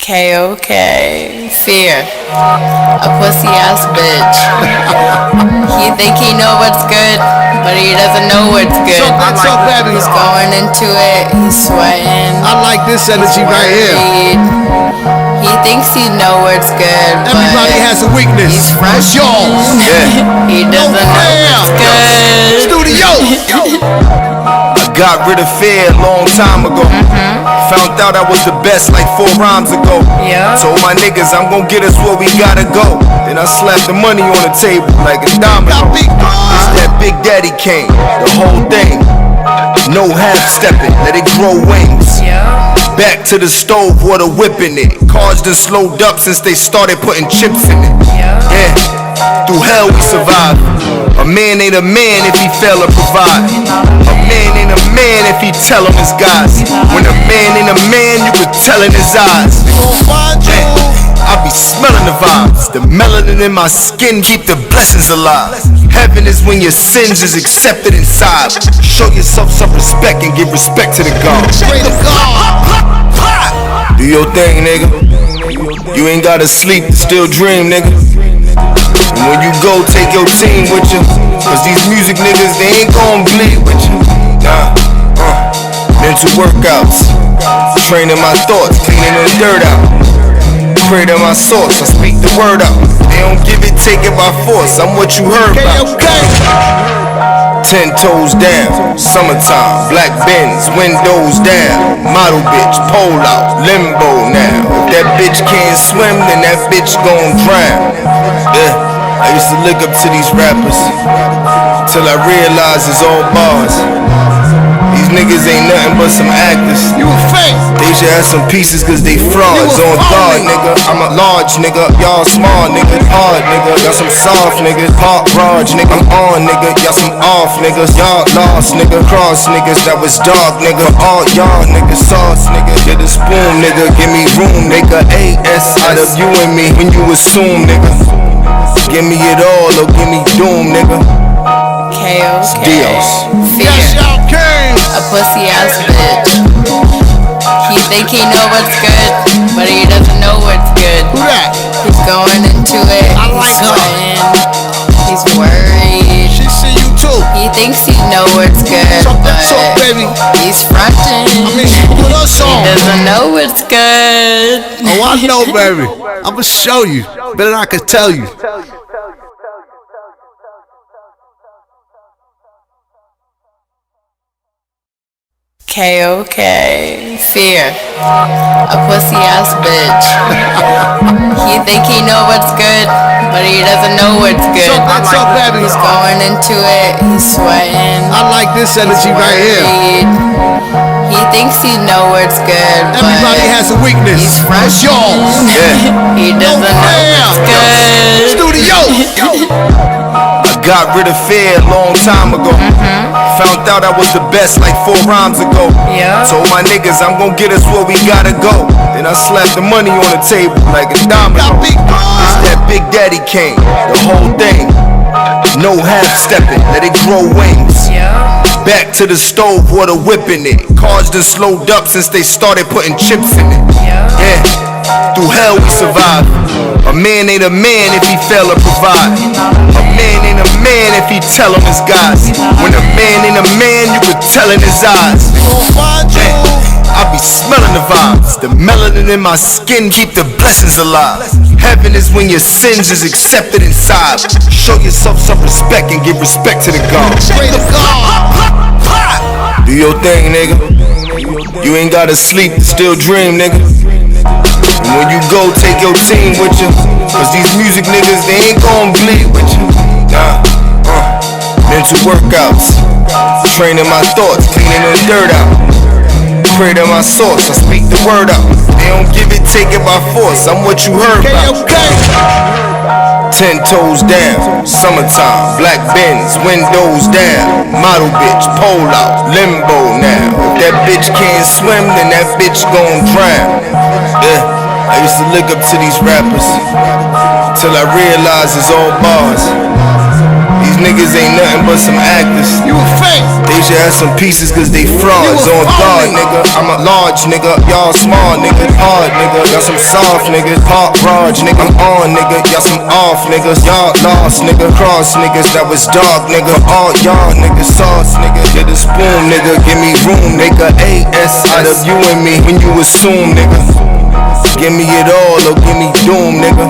K.O.K. Fear. A pussy ass bitch. He think he know what's good, but he doesn't know what's good. He's going into it, he's sweating. I like this energy right here. He thinks he know what's good, but everybody has a weakness. He's fresh. Yours. Yeah. He doesn't know what's good. Studio. I got rid of fear a long time ago. Found out I was the best like 4 rhymes ago. Yeah. Told my niggas I'm gon' get us where we gotta go. Then I slapped the money on the table like a domino. It's that Big Daddy Caine, the whole thing. No half stepping, let it grow wings. Yeah. Back to the stove, water whipping it. Cars done slowed up since they started putting chips in it. Yeah. Through hell we survive. A man ain't a man if he fail to provide. A man ain't a man if he tell him his guys. When a man ain't a man, you can tell in his eyes. I be smelling the vibes. The melanin in my skin keep the blessings alive. Heaven is when your sins is accepted inside. Show yourself some respect and give respect to the God. Do your thing, nigga. You ain't gotta sleep to still dream, nigga. And when you go, take your team with you. Cause these music niggas, they ain't gon' bleed with you. Nah, mental workouts. Training my thoughts, cleaning the dirt out. Pray to my source, I speak the word out. They don't give it, take it by force. I'm what you heard about. 10 toes down, summertime, black Benz, windows down. Model bitch, pole out, limbo now. If that bitch can't swim, then that bitch gon' drown. Yeah, I used to look up to these rappers till I realized it's all bars. These niggas ain't nothing but some actors. You a fake. They should have some pieces cause they frauds on guard, nigga. I'm a large nigga, y'all small nigga. Hard nigga, y'all some soft niggas. Hard Raj nigga, I'm on nigga. Y'all some off niggas. Y'all lost nigga. Cross niggas, that was dog nigga. All y'all niggas sauce nigga. Get a spoon nigga, give me room nigga. AS out of you and me when you assume nigga. Give me it all or give me doom nigga. K.O.K. Dios. Fear. Caine. A pussy ass bitch. He think he know what's good, but he doesn't know what's good. Who that? He's going into it, I like he's her. sweating, he's worried. She see you too. He thinks he know what's good, Talk that but talk, baby. he's fronting. I mean, she put her He song. doesn't know what's good. Oh, I know, baby. I'ma show you. Better than I can tell you. K.O.K. Fear. A pussy ass bitch. He think he know what's good, but he doesn't know what's good. He's going into it, he's sweating. I like this energy right here. He thinks he know what's good, but everybody has a weakness. he's fresh. Yours. Yeah. He doesn't know what's good. Studio. I got rid of fear a long time ago. Found out I was the best like 4 rhymes ago. Yeah. Told my niggas I'm gon' get us where we gotta go. Then I slapped the money on the table like a domino. It's that Big Daddy Caine, the whole thing. No half stepping, let it grow wings. Yeah. Back to the stove, water whipping it. Cars done slowed up since they started putting chips in it. Yeah. Through hell we survive. A man ain't a man if he fail to provide. A man ain't a man if he tell him his guys. When a man ain't a man, you can tell in his eyes. I be smelling the vibes. The melanin in my skin keep the blessings alive. Heaven is when your sins is accepted inside. Show yourself some respect and give respect to the God. Do your thing, nigga. You ain't gotta sleep to still dream, nigga. And when you go, take your team with you. Cause these music niggas, they ain't gon' bleed with you. Nah, mental workouts. Training my thoughts, cleaning the dirt out. Pray to my source, I speak the word out. They don't give it, take it by force. I'm what you heard about. 10 toes down, summertime, black Benz, windows down. Model bitch, pole out, limbo now. If that bitch can't swim, then that bitch gon' drown. Yeah. I used to look up to these rappers till I realized it's all bars. These niggas ain't nothing but some actors. You a fake. They wish I had some pieces cause they frauds. On guard, nigga, I'm a large nigga. Y'all small nigga, hard nigga. Y'all some soft niggas, hot raj nigga. I'm on nigga, y'all some off niggas. Y'all lost nigga, cross niggas, that was dark nigga. All y'all niggas sauce nigga. Get a spoon nigga, give me room nigga. AS out of you and me when you assume nigga. Give me it all or give me doom nigga.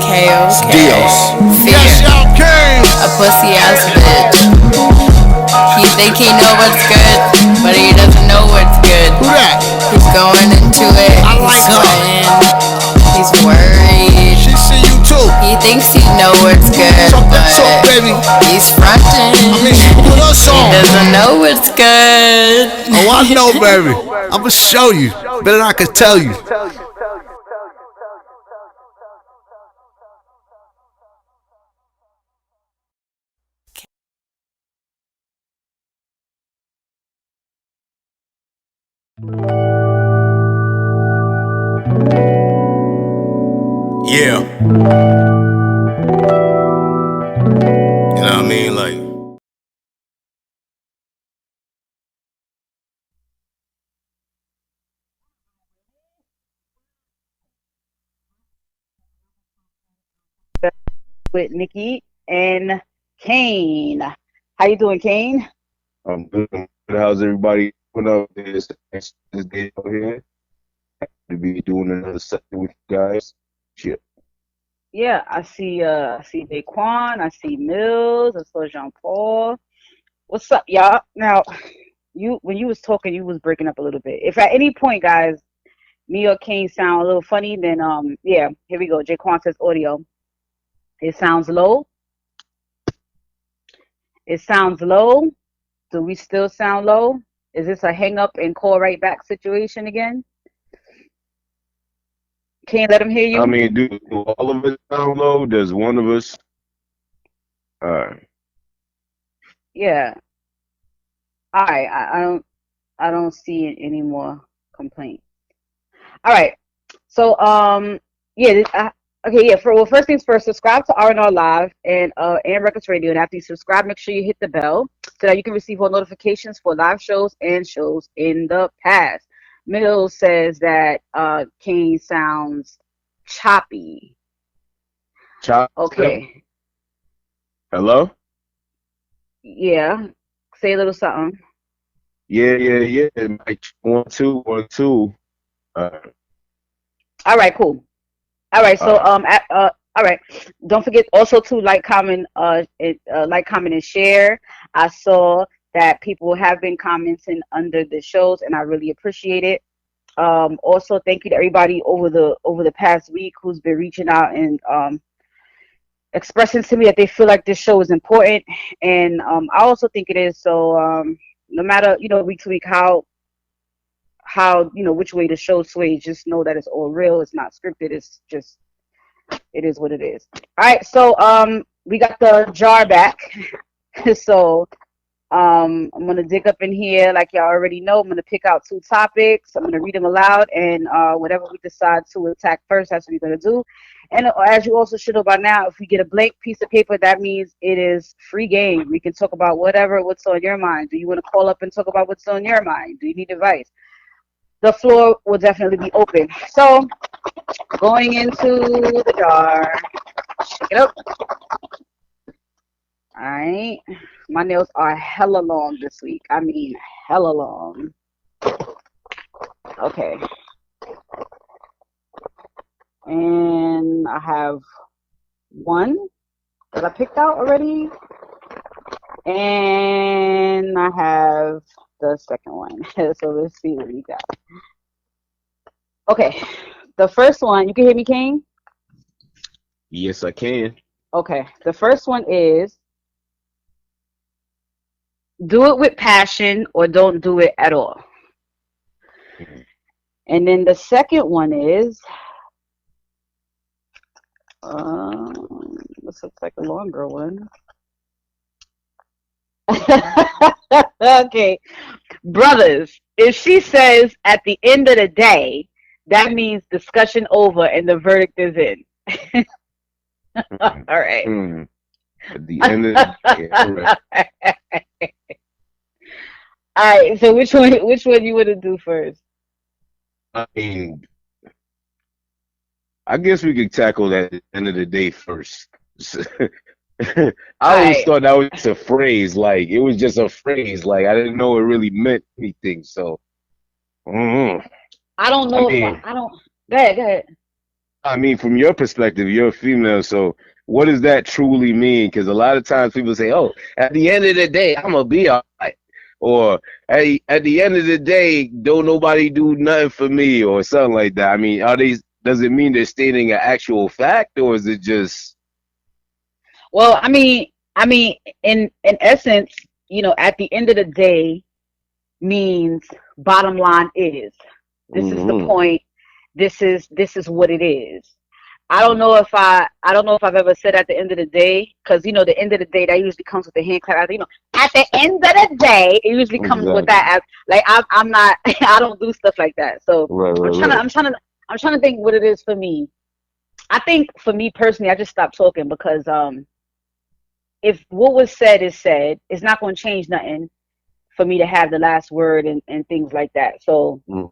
K.O.K. Dios. Yes, y'all Caine. A pussy ass bitch. He think he know what's good, but he doesn't know what's good. Who that? He's going into it. I like He's her. sweating. He's worried. She see you too. He thinks he know what's good, Talk that but talk, baby. he's fronting. I mean, she put her He song. doesn't know what's good. Oh, I know, baby. I'ma show you. Better than I can tell you. Yeah. You know what I mean? Like, with Nicki and Caine. How you doing, Caine? I'm good. How's everybody doing up this day out here? To be doing another session with you guys. Shit. Yeah, I see Daquan, I see Mills, I saw Jean Paul. What's up, y'all? Now, when you was talking, you was breaking up a little bit. If at any point, guys, me or Caine sound a little funny, then yeah, here we go. Jaquan says audio. It sounds low. It sounds low. Do we still sound low? Is this a hang up and call right back situation again? Can't let him hear you? I mean, do all of us sound low? There's one of us. Yeah. All right. I don't see any more complaints. All right. So yeah. Okay. Yeah. First things first. Subscribe to R&R Live and Records Radio. And after you subscribe, make sure you hit the bell so that you can receive all notifications for live shows and shows in the past. Mills says that Caine sounds choppy. Chop. Okay. Hello? Yeah. Say a little something. Yeah. Like 1, 2, 1, 2. All right, cool. All right, so all right. Don't forget also to like, comment, and share. I saw that people have been commenting under the shows, and I really appreciate it. Also, thank you to everybody over the past week who's been reaching out and expressing to me that they feel like this show is important, and I also think it is. So no matter week to week how which way the show sways, just know that it's all real. It's not scripted. It's just, it is what it is. All right, so we got the jar back. So I'm gonna dig up in here like y'all already know. I'm gonna pick out 2 topics. I'm gonna read them aloud, and whatever we decide to attack first, that's what we're gonna do. And as you also should know by now, if we get a blank piece of paper, that means it is free game. We can talk about what's on your mind. Do you want to call up and talk about what's on your mind? Do you need advice? The floor will definitely be open. So, going into the jar. Shake it up. All right. My nails are hella long this week. I mean, hella long. Okay. And I have one that I picked out already. And I have the second one. So let's see what we got. Okay. The first one, you can hear me, Caine? Yes, I can. Okay. The first one is, do it with passion or don't do it at all. And then the second one is, this looks like a longer one. Okay. Brothers, if she says at the end of the day, that means discussion over and the verdict is in. All right. At the end of the day, all right. All right. So which one you want to do first? I mean, I guess we could tackle that at the end of the day first. I All always right. thought that was just a phrase, like it was just a phrase, like I didn't know it really meant anything. So, mhm. I don't I know if mean, I don't. Go ahead. Go ahead. I mean, from your perspective, you're a female, so what does that truly mean? Because a lot of times people say, "Oh, at the end of the day, I'm gonna be all right," or at the end of the day, don't nobody do nothing for me," or something like that. I mean, are they? Does it mean they're stating an actual fact, or is it just? Well, I mean, in essence, at the end of the day, means bottom line is this is the Hmm. point. This is what it is. I don't know if I've ever said at the end of the day, because the end of the day that usually comes with the hand clap. At the end of the day, it usually comes with Exactly. that. Like I'm not, I don't do stuff like that. So Right, I'm right, trying to, right. I'm trying to, I'm trying to think what it is for me. I think for me personally, I just stopped talking because if what was said is said, it's not going to change nothing for me to have the last word and things like that. So Mm.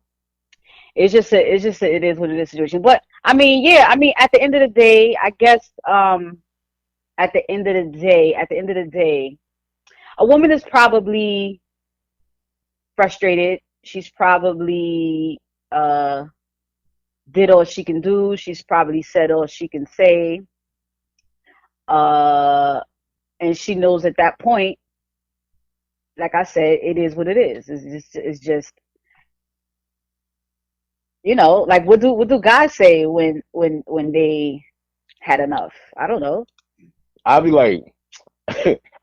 it is what it is situation. But I mean, yeah, I mean, at the end of the day, I guess at the end of the day, a woman is probably frustrated. She's probably did all she can do. She's probably said all she can say. Uh, and she knows at that point, like I said, it is what it is. It's just like what do guys say when they had enough? I don't know. I'll be like,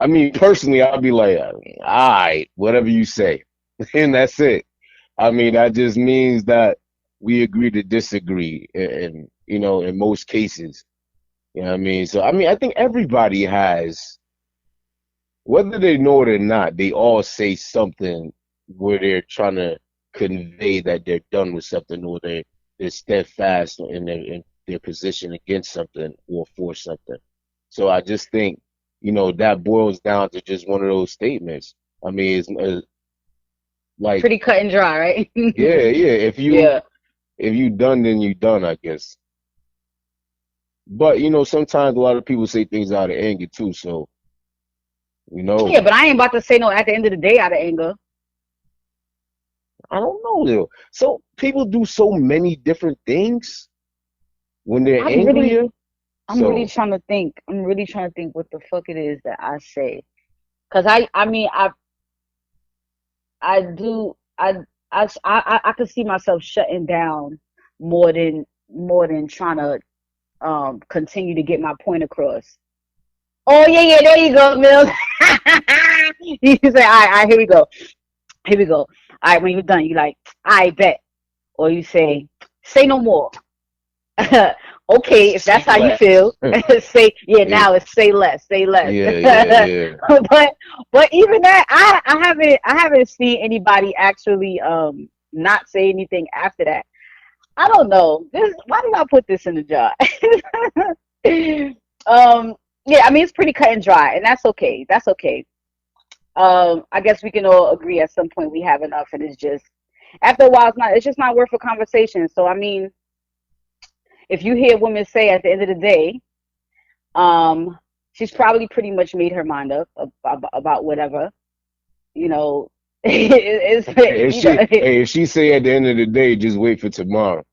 I mean, personally, I'll be like, all right, whatever you say, and that's it. I mean, that just means that we agree to disagree, and in most cases, you know what I mean. So, I mean, I think everybody has, whether they know it or not, they all say something where they're trying to convey that they're done with something, or they're steadfast in their position against something or for something. So I just think, that boils down to just one of those statements. I mean, it's like, Pretty cut and dry, right? yeah, yeah. If you Yeah. if you done, then you done, I guess. But sometimes a lot of people say things out of anger too. So you Yeah, know, but I ain't about to say no at the end of the day out of anger. I don't know, though. So people do so many different things when they're I'm really angrier. I'm really So trying to think. I'm really trying to think what the fuck it is that I say. Cause I mean I do I could see myself shutting down more than trying to continue to get my point across. Oh yeah, yeah, there you go, Mills. You say, all right, here we go. Here we go. All right, when you're done, you like, I bet. Or you say no more. Okay, if that's say how you less. feel, say yeah. Yeah, Now it's say less, say less. yeah, yeah, yeah. But even that, I haven't seen anybody actually not say anything after that. I don't know. Why did I put this in the jar? Yeah, I mean it's pretty cut and dry, and that's okay. That's okay. I guess we can all agree at some point we have enough, and it's just after a while, it's just not worth a conversation. So I mean, if you hear women say at the end of the day, um, she's probably pretty much made her mind up about whatever, you know. It's Hey, if she say at the end of the day, just wait for tomorrow.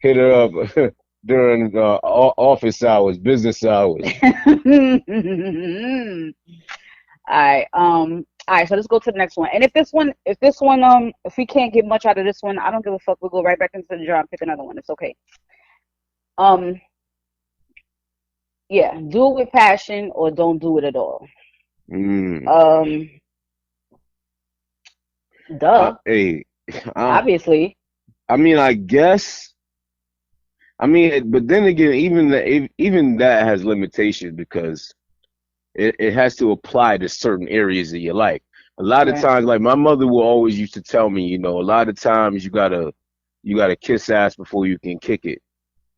Hit her up during office hours, business hours. All right, so let's go to the next one. And if we can't get much out of this one, I don't give a fuck. We'll go right back into the jar and pick another one. It's okay. Um, yeah, do it with passion or don't do it at all. Mm. Um, duh, Hey, I, obviously. I mean, I guess. I mean, but then again, even that has limitations because it has to apply to certain areas of your life. A lot of Right. times, like my mother will always used to tell me, a lot of times you gotta kiss ass before you can kick it.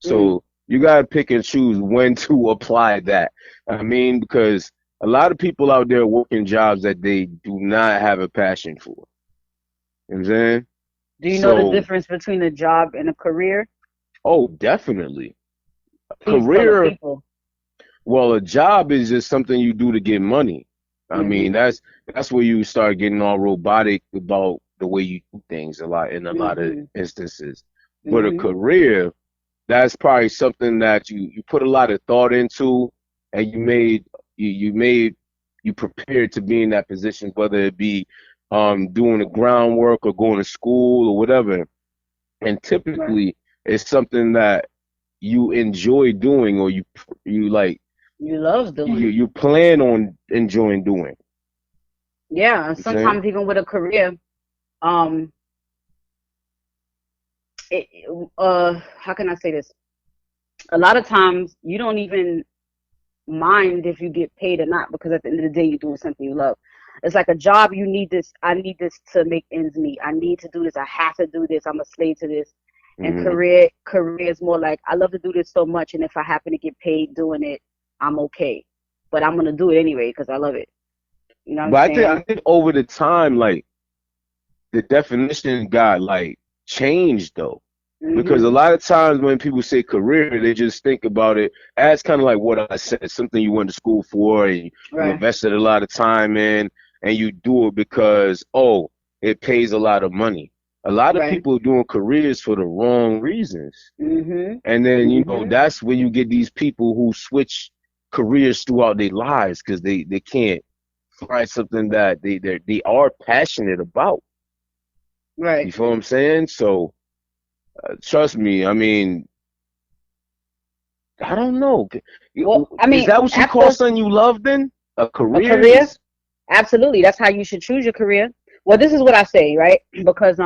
Mm, So you gotta pick and choose when to apply that. I mean, because a lot of people out there working jobs that they do not have a passion for. You know what I'm saying? Do you know the So, difference between a job and a career? oh, definitely. Please tell the Career, people. well, a job is just something you do to get money. I mean, Mhm. that's where you start getting all robotic about the way you do things a lot of Mhm. instances. But a Mhm. career, that's probably something that you put a lot of thought into, and you you prepared to be in that position, whether it be doing the groundwork or going to school or whatever. And Right. typically it's something that you enjoy doing, or you like You love doing. you plan on enjoying doing. Yeah, and You saying? sometimes even with a career, um, it, how can I say this? A lot of times you don't even mind if you get paid or not because at the end of the day you're doing something you love. It's like a job. You need this. I need this to make ends meet. I need to do this. I have to do this. I'm a slave to this. And Hmm. career is more like I love to do this so much, and if I happen to get paid doing it, I'm okay. But I'm gonna do it anyway because I love it. You know what I'm But I saying? think over the time, like the definition got like changed though. Because a Mhm. lot of times when people say career, they just think about it as kind of like what I said, something you went to school for and you Right. invested a lot of time in, and you do it because, oh, it pays a lot of money. A lot of Right. people are doing careers for the wrong reasons. Mhm. And then, Mhm. that's when you get these people who switch careers throughout their lives because they can't find something that they are passionate about. Right. You feel what I'm saying? So, trust me, I mean, I don't know. Well, I Is mean, that what you call after something you love then? A a career career, is absolutely. That's how you should choose your career. Well, this is what I say, right? Because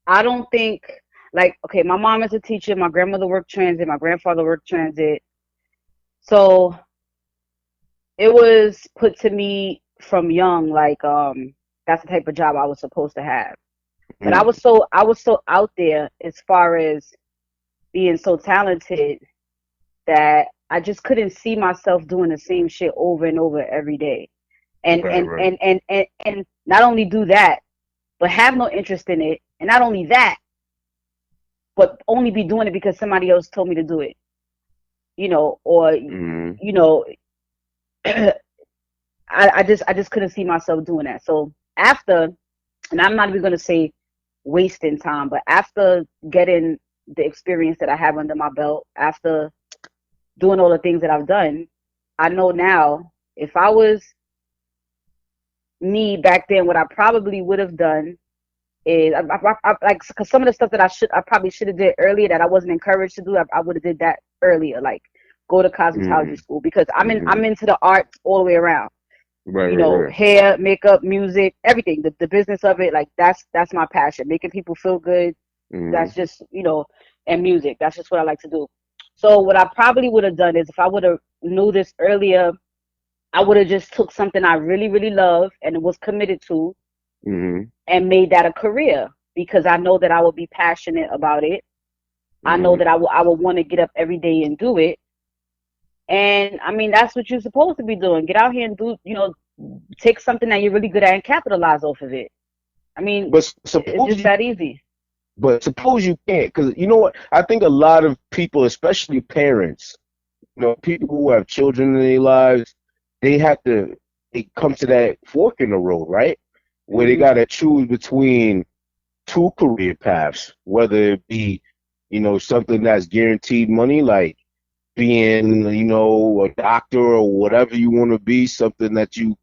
I don't think like okay, my mom is a teacher, my grandmother worked transit, my grandfather worked transit. So it was put to me from young, like that's the type of job I was supposed to have. But mm, I was so out there as far as being so talented that I just couldn't see myself doing the same shit over and over every day. And right, and right. and and and, and not only do that, but have no interest in it. And not only that, but only be doing it because somebody else told me to do it. Or Mm, I, I just couldn't see myself doing that. So after, and I'm not even gonna say wasting time, but after getting the experience that I have under my belt, after doing all the things that I've done, I know now if I was me back then, what I probably would have done is like because some of the stuff that I probably should have did earlier that I wasn't encouraged to do, I would have did that earlier, like go to cosmetology mm, school because I'm mm, into the arts all the way around. right, right, right. Hair, makeup, music, everything, the business of it, like that's my passion, making people feel good. Mm, That's just and music. That's just what I like to do. So what I probably would have done is if I would have knew this earlier, I would have just took something I really, really love and was committed to mm, and made that a career because I know that I will be passionate about it. I know mm. that I will want to get up every day and do it. And I mean, that's what you're supposed to be doing. Get out here and do, take something that you're really good at and capitalize off of it. I mean, But it's suppose just you, that easy. but suppose you can't, because you know what? I think a lot of people, especially parents, people who have children in their lives, they have to they come to that fork in the road, right? Where they Hmm. gotta choose between two career paths, whether it be, something that's guaranteed money, like being, a doctor or whatever you want to be, something that you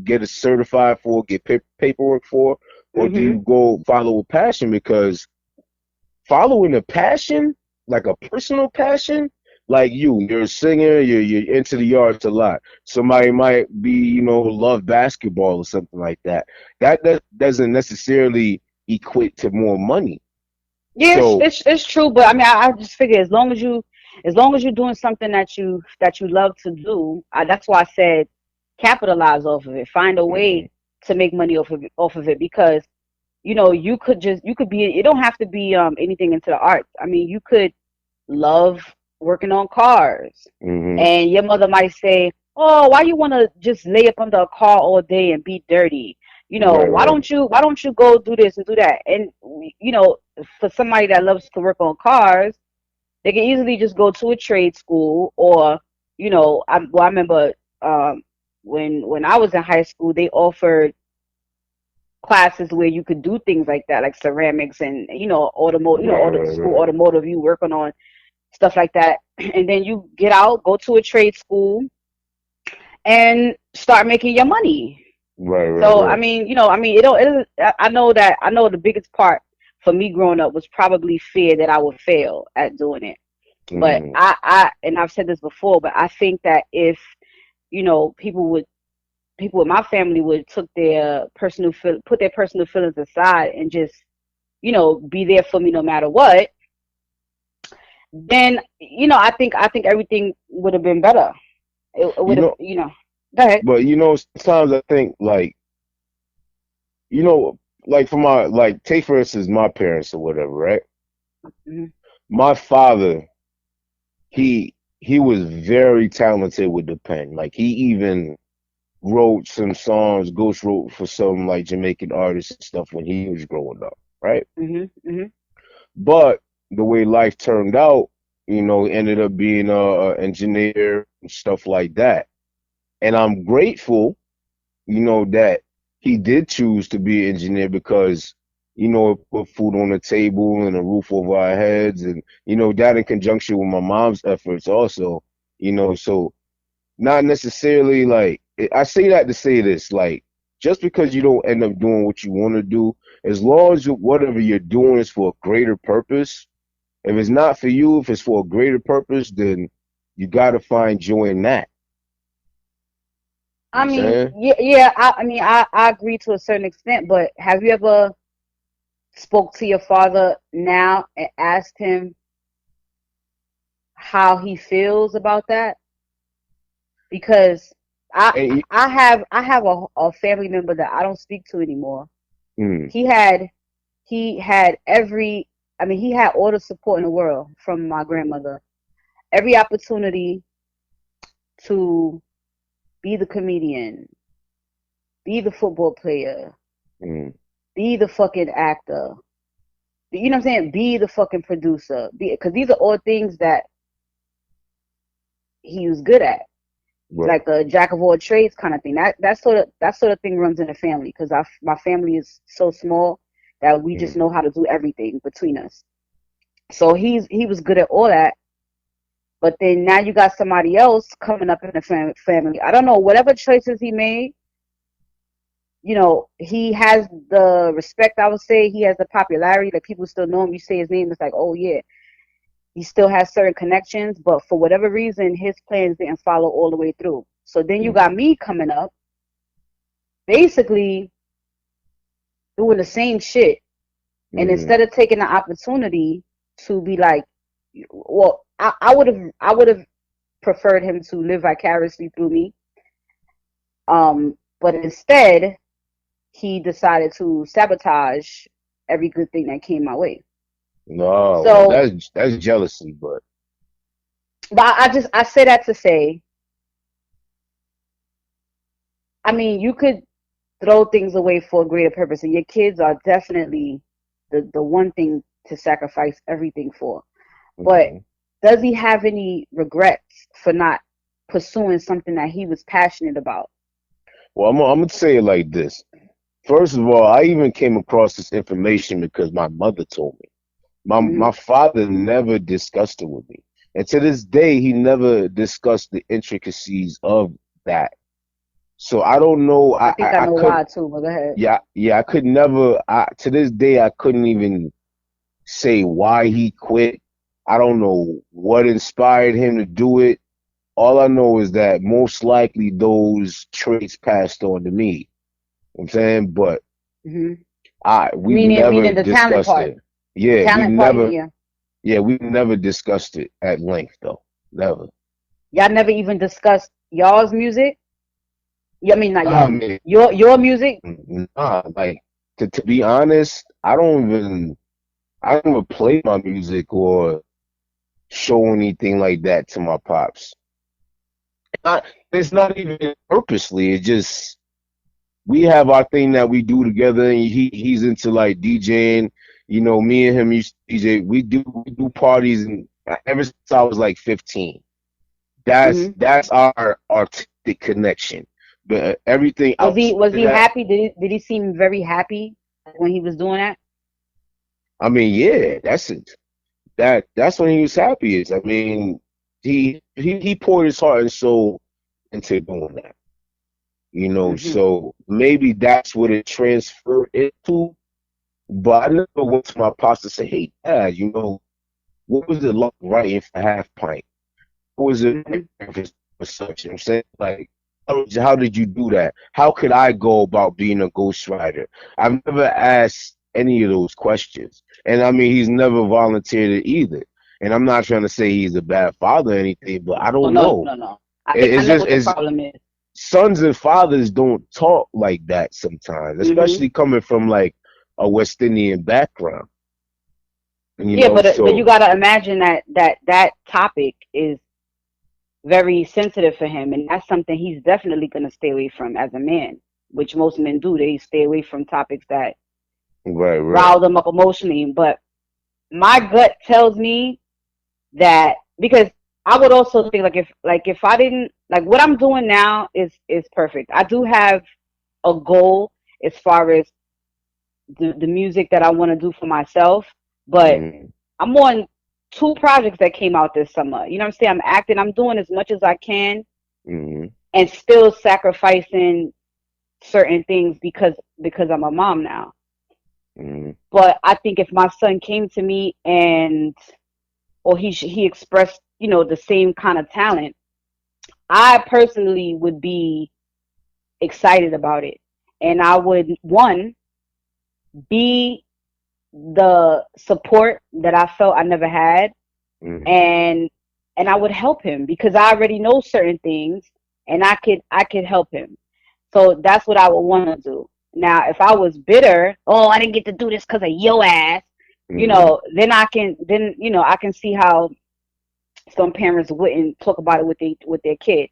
get a certified for, get paperwork for, or do Hmm. you go follow a passion? Because following a passion, like a personal passion, like you're a singer, you're into the arts a lot. Somebody might be, love basketball or something like that. That doesn't necessarily equate to more money. Yes, So, it's true, but I mean, I just figure as long as you're doing something that you love to do, that's why I said capitalize off of it. Find a mm, way to make money off of it because you could be. It don't have to be anything into the arts. I mean, you could love working on cars, mm, and your mother might say, oh, why you want to just lay up under a car all day and be dirty? Right, right. Why don't you go do this and do that? And for somebody that loves to work on cars, they can easily just go to a trade school, or I remember um when I was in high school, they offered classes where you could do things like that, like ceramics and automotive, Right, all the right, school right. automotive, you working on stuff like that, and then you get out, go to a trade school, and start making your money. Right, right, So right. it don't. I know the biggest part for me growing up was probably fear that I would fail at doing it. But Mm, and I've said this before, but I think that if people in my family would put their personal feelings aside and just be there for me no matter what, then I think everything would have been better. It you would have, know, go ahead. but sometimes I think you know, like for my like take for instance my parents or whatever, right? Mhm. My father, he was very talented with the pen. Like he even wrote some songs, ghost wrote for some like Jamaican artists and stuff when he was growing up, right? Mhm. Mhm. But the way life turned out, he ended up being a engineer and stuff like that. And I'm grateful, that he did choose to be an engineer because, it put food on the table and a roof over our heads. And, that in conjunction with my mom's efforts also, so not necessarily like, I say that to say this, like, just because you don't end up doing what you want to do, as long as whatever you're doing is for a greater purpose, if it's not for you, if it's for a greater purpose, then you got to find joy in that. You know I what I'm mean, saying? yeah, yeah. I agree to a certain extent, but have you ever spoke to your father now and asked him how he feels about that? Because And I have a family member that I don't speak to anymore. mm, He had he had every he had all the support in the world from my grandmother. Every opportunity to be the comedian, be the football player, mm, be the fucking actor. You know what I'm saying? Be the fucking producer. Because these are all things that he was good at, right. like a jack of all trades kind of thing. That sort of thing runs in the family because my family is so small that we just Mm, know how to do everything between us. So he was good at all that. But then now you got somebody else coming up in the family. I don't know, whatever choices he made, he has the respect. I would say he has the popularity that people still know him. You say his name, it's like, oh yeah, he still has certain connections, but for whatever reason, his plans didn't follow all the way through. So then you got mm, me coming up, basically doing the same shit. And mm, instead of taking the opportunity to be like, well, I would have preferred him to live vicariously through me. But instead, he decided to sabotage every good thing that came my way. no, well, So, that's jealousy, but but I say that to say, you could throw things away for a greater purpose, and your kids are definitely the one thing to sacrifice everything for. But mhm. does he have any regrets for not pursuing something that he was passionate about? Well, I'm gonna say it like this. First of all, I even came across this information because my mother told me. My Hmm. father never discussed it with me, and to this day, he never discussed the intricacies of that. So I don't know. I think I I know could, why too, but go ahead. yeah, yeah, I could never. To this day, I couldn't even say why he quit. I don't know what inspired him to do it. All I know is that most likely those traits passed on to me. You know what I'm saying, but Hmm. we've Meaning never the talent discussed part. it. The Yeah, talent part, yeah. we've never discussed it at length though. Never. Y'all never even discussed y'all's music. Yeah, not I y'all. mean, Your music. nah, like to be honest, I don't even play my music or show anything like that to my pops. it's not even purposely. It's just we have our thing that we do together, and he's into like DJing. You know, me and him used to DJ. We do parties, and ever since I was like 15. Hmm. That's our artistic connection. But everything outside Was of he that, happy? Did he seem very happy when he was doing that? I mean, yeah, that's it. That's when he was happiest. I mean, he poured his heart and soul into doing that. You know, Hmm. so maybe that's what it transferred into. But I never went to my pastor and say, "Hey, Dad, you know, what was it like writing for Half Pint? What was it Hmm. like for such?" You know what I'm saying? Like, how did you do that? How could I go about being a ghostwriter? I've never asked any of those questions. And I mean, he's never volunteered it either. And I'm not trying to say he's a bad father or anything, but I Oh don't no, know. no, no. I think I It's know just what the it's problem is. sons and fathers don't talk like that sometimes, Hmm. especially coming from like a West Indian background. You Yeah, know, but you so gotta imagine that topic is very sensitive for him, and that's something he's definitely gonna stay away from as a man, which most men do. They stay away from topics that right, right. rile them up emotionally. But my gut tells me that because I would also think like if I didn't like what I'm doing now is perfect. I do have a goal as far as the music that I want to do for myself, but Mm-hmm, I'm on two projects that came out this summer. You know what I'm saying? I'm acting, I'm doing as much as I can mm-hmm, and still sacrificing certain things because I'm a mom now. mm-hmm, But I think if my son came to me and or he expressed, the same kind of talent, I personally would be excited about it. And I would one be the support that I felt I never had, mm-hmm. and I would help him because I already know certain things and I could help him. So that's what I would want to do. Now, if I was bitter, oh, I didn't get to do this because of your ass, Mm-hmm. then I can see how some parents wouldn't talk about it with their kid.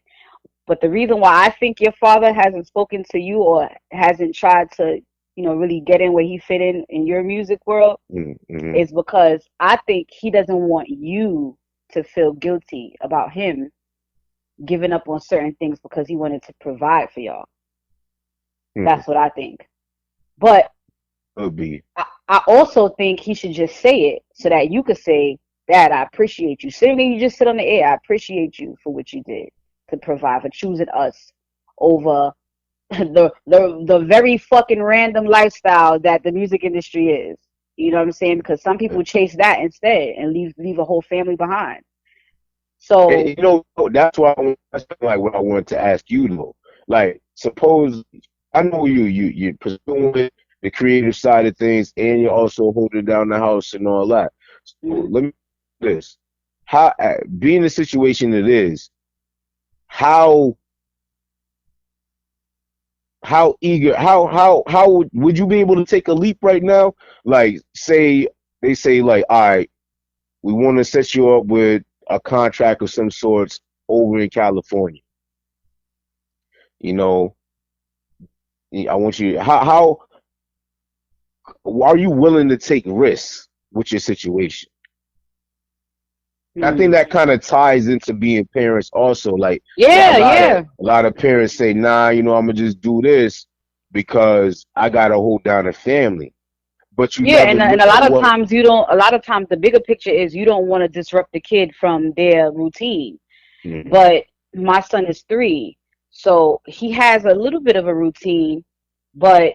But the reason why I think your father hasn't spoken to you or hasn't tried to, really get in where he fit in your music world Mm-hmm. is because I think he doesn't want you to feel guilty about him giving up on certain things because he wanted to provide for y'all. Mm-hmm. That's what I think. But Could be. I also think he should just say it so that you could say, Dad, I appreciate you. Sitting there, you just sit on the air. I appreciate you for what you did to provide, for choosing us over the very fucking random lifestyle that the music industry is. You know what I'm saying? Because some people chase that instead and leave a whole family behind. And, So, you know, that's why that's like what I wanted to ask you though. Like, suppose I know you're pursuing the creative side of things, and you're also holding down the house and all that. So mm, let me ask you this: how, being the situation it is, how eager, how would you be able to take a leap right now? Like, say they say like, all right, we want to set you up with a contract of some sorts over in California. You know, I want you. How are you willing to take risks with your situation? I think mm, that kind of ties into being parents also. Like yeah, yeah, a lot of parents say, nah, you know, I'm gonna just do this because I gotta hold down a family. But you yeah. never And look a at lot of what. times you don't. A lot of times the bigger picture is you don't want to disrupt the kid from their routine. Mhm, But my son is 3, so he has a little bit of a routine. But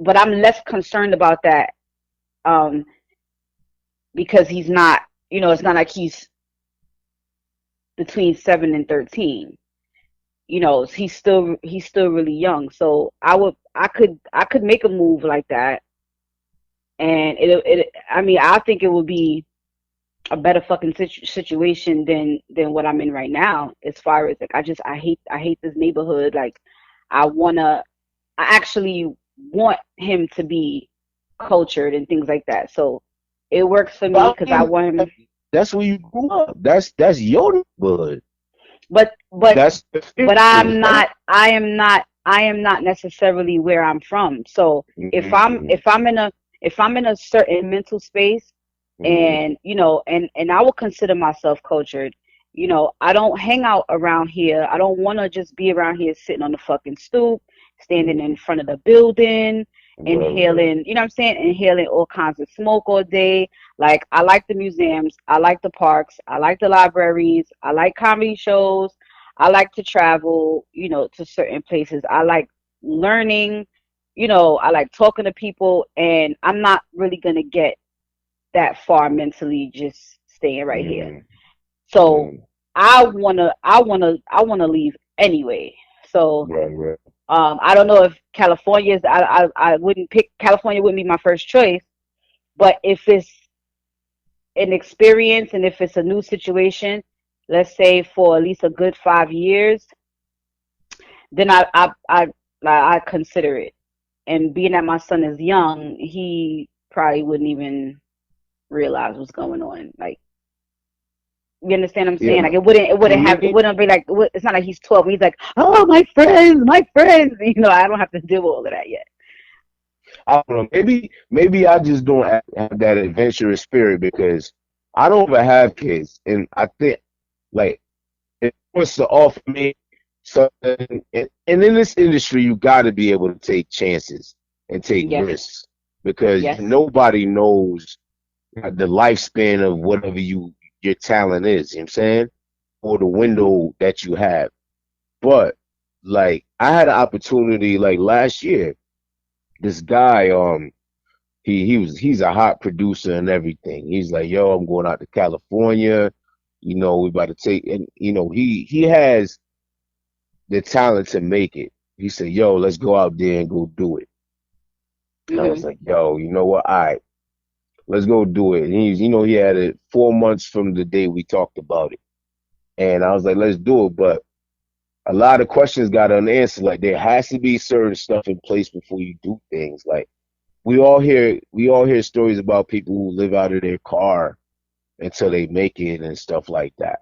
but I'm less concerned about that, um, because he's not. It's not like he's between 7 and 13. He's still really young. So I could make a move like that, and I mean, I think it would be a better fucking situation than what I'm in right now. As far as like, I hate this neighborhood. Like, I actually want him to be cultured and things like that. So it works for me But because I I mean, want him. that's where you grew up. That's your neighborhood. but That's I'm right? not. I am not necessarily where I'm from. So Mm-hmm. if I'm in a certain mental space, Mm-hmm. and and I will consider myself cultured. I don't hang out around here. I don't want to just be around here sitting on the fucking stoop, standing in front of the building, Right, inhaling, you know what I'm saying? Inhaling all kinds of smoke all day. Like, I like the museums, I like the parks, I like the libraries, I like comedy shows, I like to travel, to certain places. I like learning, I like talking to people, and I'm not really gonna get that far mentally just staying right here. mm-hmm. So Mm-hmm. I wanna leave anyway. So Right, right. I don't know if California is. I wouldn't pick California. Wouldn't be my first choice. But if it's an experience and if it's a new situation, let's say for at least a good 5 years, then I consider it. And being that my son is young, he probably wouldn't even realize what's going on. Like, you understand what I'm Yeah, saying? Like, for it me, wouldn't be like, it's not like he's 12 and he's like, oh, my friends, my friends. I don't have to do all of that yet. I don't know. Maybe I just don't have that adventurous spirit because I don't even have kids, and I think like it wants to offer me something. And in this industry, you got to be able to take chances and take Yes, risks because yes. nobody knows the lifespan of whatever your talent is. You know what I'm saying, or the Mhm. window that you have. But like I had an opportunity like last year. This guy, he's a hot producer and everything. He's like, yo, I'm going out to California. We about to take, and he has the talent to make it. He said, yo, let's go out there and go do it. And I was Mhm. like, yo, you know what? All right, let's go do it. And he had it 4 months from the day we talked about it. And I was like, let's do it. But a lot of questions got unanswered. Like there has to be certain stuff in place before you do things. Like we all hear stories about people who live out of their car until they make it and stuff like that.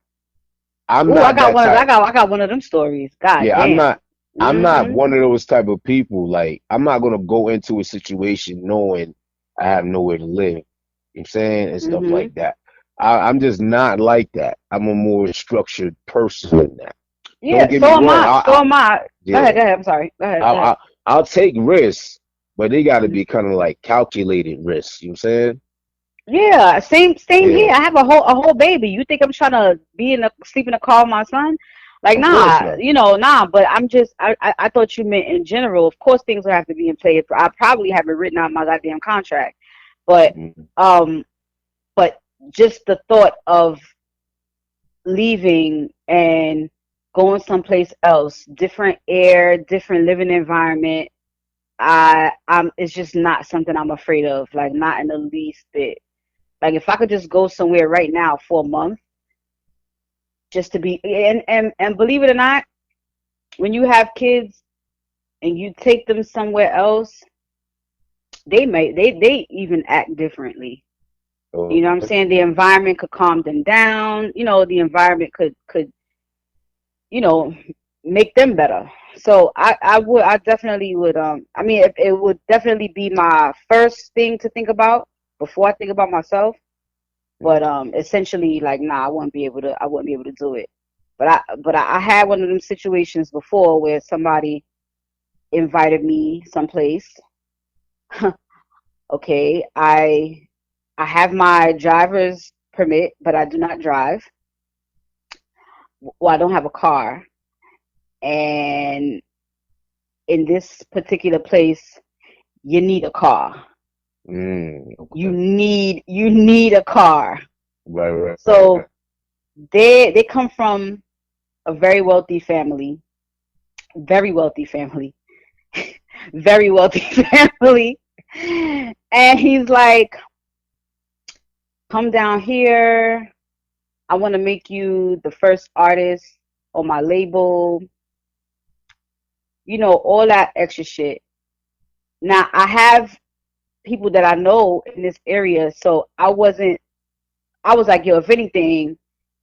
I'm Oh, not that type. I got one of them stories. God Yeah, I'm damn. not. I'm not Mhm. one of those type of people. Like I'm not gonna go into a situation knowing I have nowhere to live. You know what I'm saying, and stuff Mhm. like that. I'm just not like that. I'm a more structured person than that. Don't Yeah. get So me am wrong. I. So am I. Go ahead. Yeah, Go ahead. I'm sorry. Go ahead. I, Go ahead. I I'll take risks, but they got to Mhm. be kind of like calculated risks. You know what I'm saying? Yeah. Same here. Yeah, I have a whole baby. You think I'm trying to sleep in a car with my son? Like, of course nah. not. Nah. But I thought you meant in general. Of course, things will have to be in play. I probably haven't written out my goddamn contract, but Mhm. um, but just the thought of leaving and going someplace else, different air, different living environment. I'm It's just not something I'm afraid of, like, not in the least bit. Like, if I could just go somewhere right now for a month, just to be, and believe it or not, when you have kids and you take them somewhere else, they even act differently. You know what I'm Okay. saying? The environment could calm them down. The environment could you know, make them better. So I definitely would, I mean, it would definitely be my first thing to think about before I think about myself. But essentially, like, nah, I wouldn't be able to do it. But I had one of them situations before where somebody invited me someplace. Okay, I have my driver's permit, but I do not drive. Well, I don't have a car, and in this particular place, you need a car. Okay. You need a car. Right, right, right, So they come from a very wealthy family, very wealthy family, very wealthy family. And he's like, come down here. I want to make you the first artist on my label. All that extra shit. Now, I have people that I know in this area, so I was like, yo, if anything,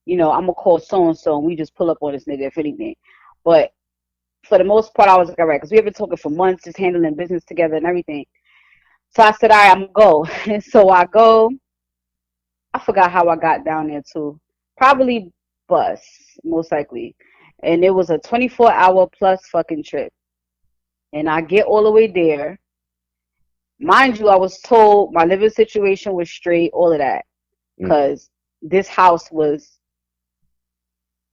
I'm gonna call so and so, and we just pull up on this nigga if anything. But for the most part, I was like, all right, because we have been talking for months, just handling business together and everything. So I said, all right, I'm gonna go. And so I go. I forgot how I got down there too. Probably bus, most likely. And it was a 24-hour plus fucking trip. And I get all the way there. Mind you, I was told my living situation was straight, all of that, because this house was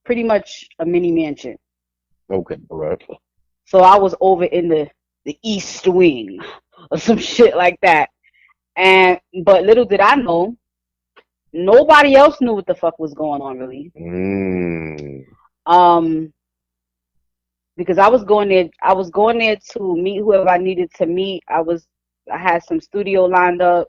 pretty much a mini mansion. Okay, all right. So I was over in the east wing or some shit like that. But little did I know, nobody else knew what the fuck was going on really. Because I was going there to meet whoever I needed to meet. I had some studio lined up.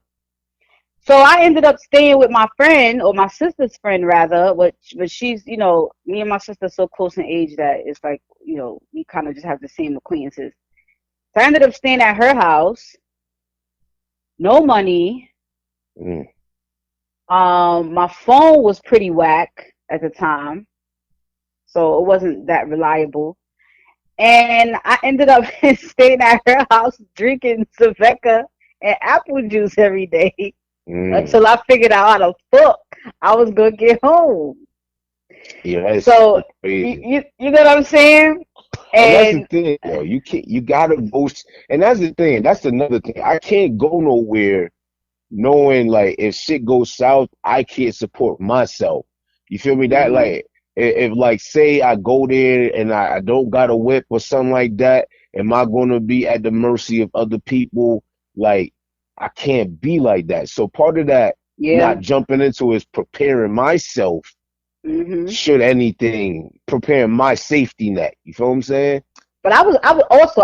So I ended up staying with my friend, or my sister's friend rather, but she's, me and my sister are so close in age that it's like, we kind of just have the same acquaintances. So I ended up staying at her house. No money. My phone was pretty whack at the time, so it wasn't that reliable. And I ended up staying at her house drinking Sveka and apple juice every day until I figured out how the fuck I was gonna get home. Yeah, so crazy. You know what I'm saying? And that's the thing, yo. You gotta go, and that's the thing. That's another thing. I can't go nowhere knowing like if shit goes south, I can't support myself. You feel me? That like if like say I go there and I don't got a whip or something like that, am I gonna be at the mercy of other people? Like I can't be like that. So part of that not jumping into is preparing myself. Should anything, preparing my safety net. You feel what I'm saying? But I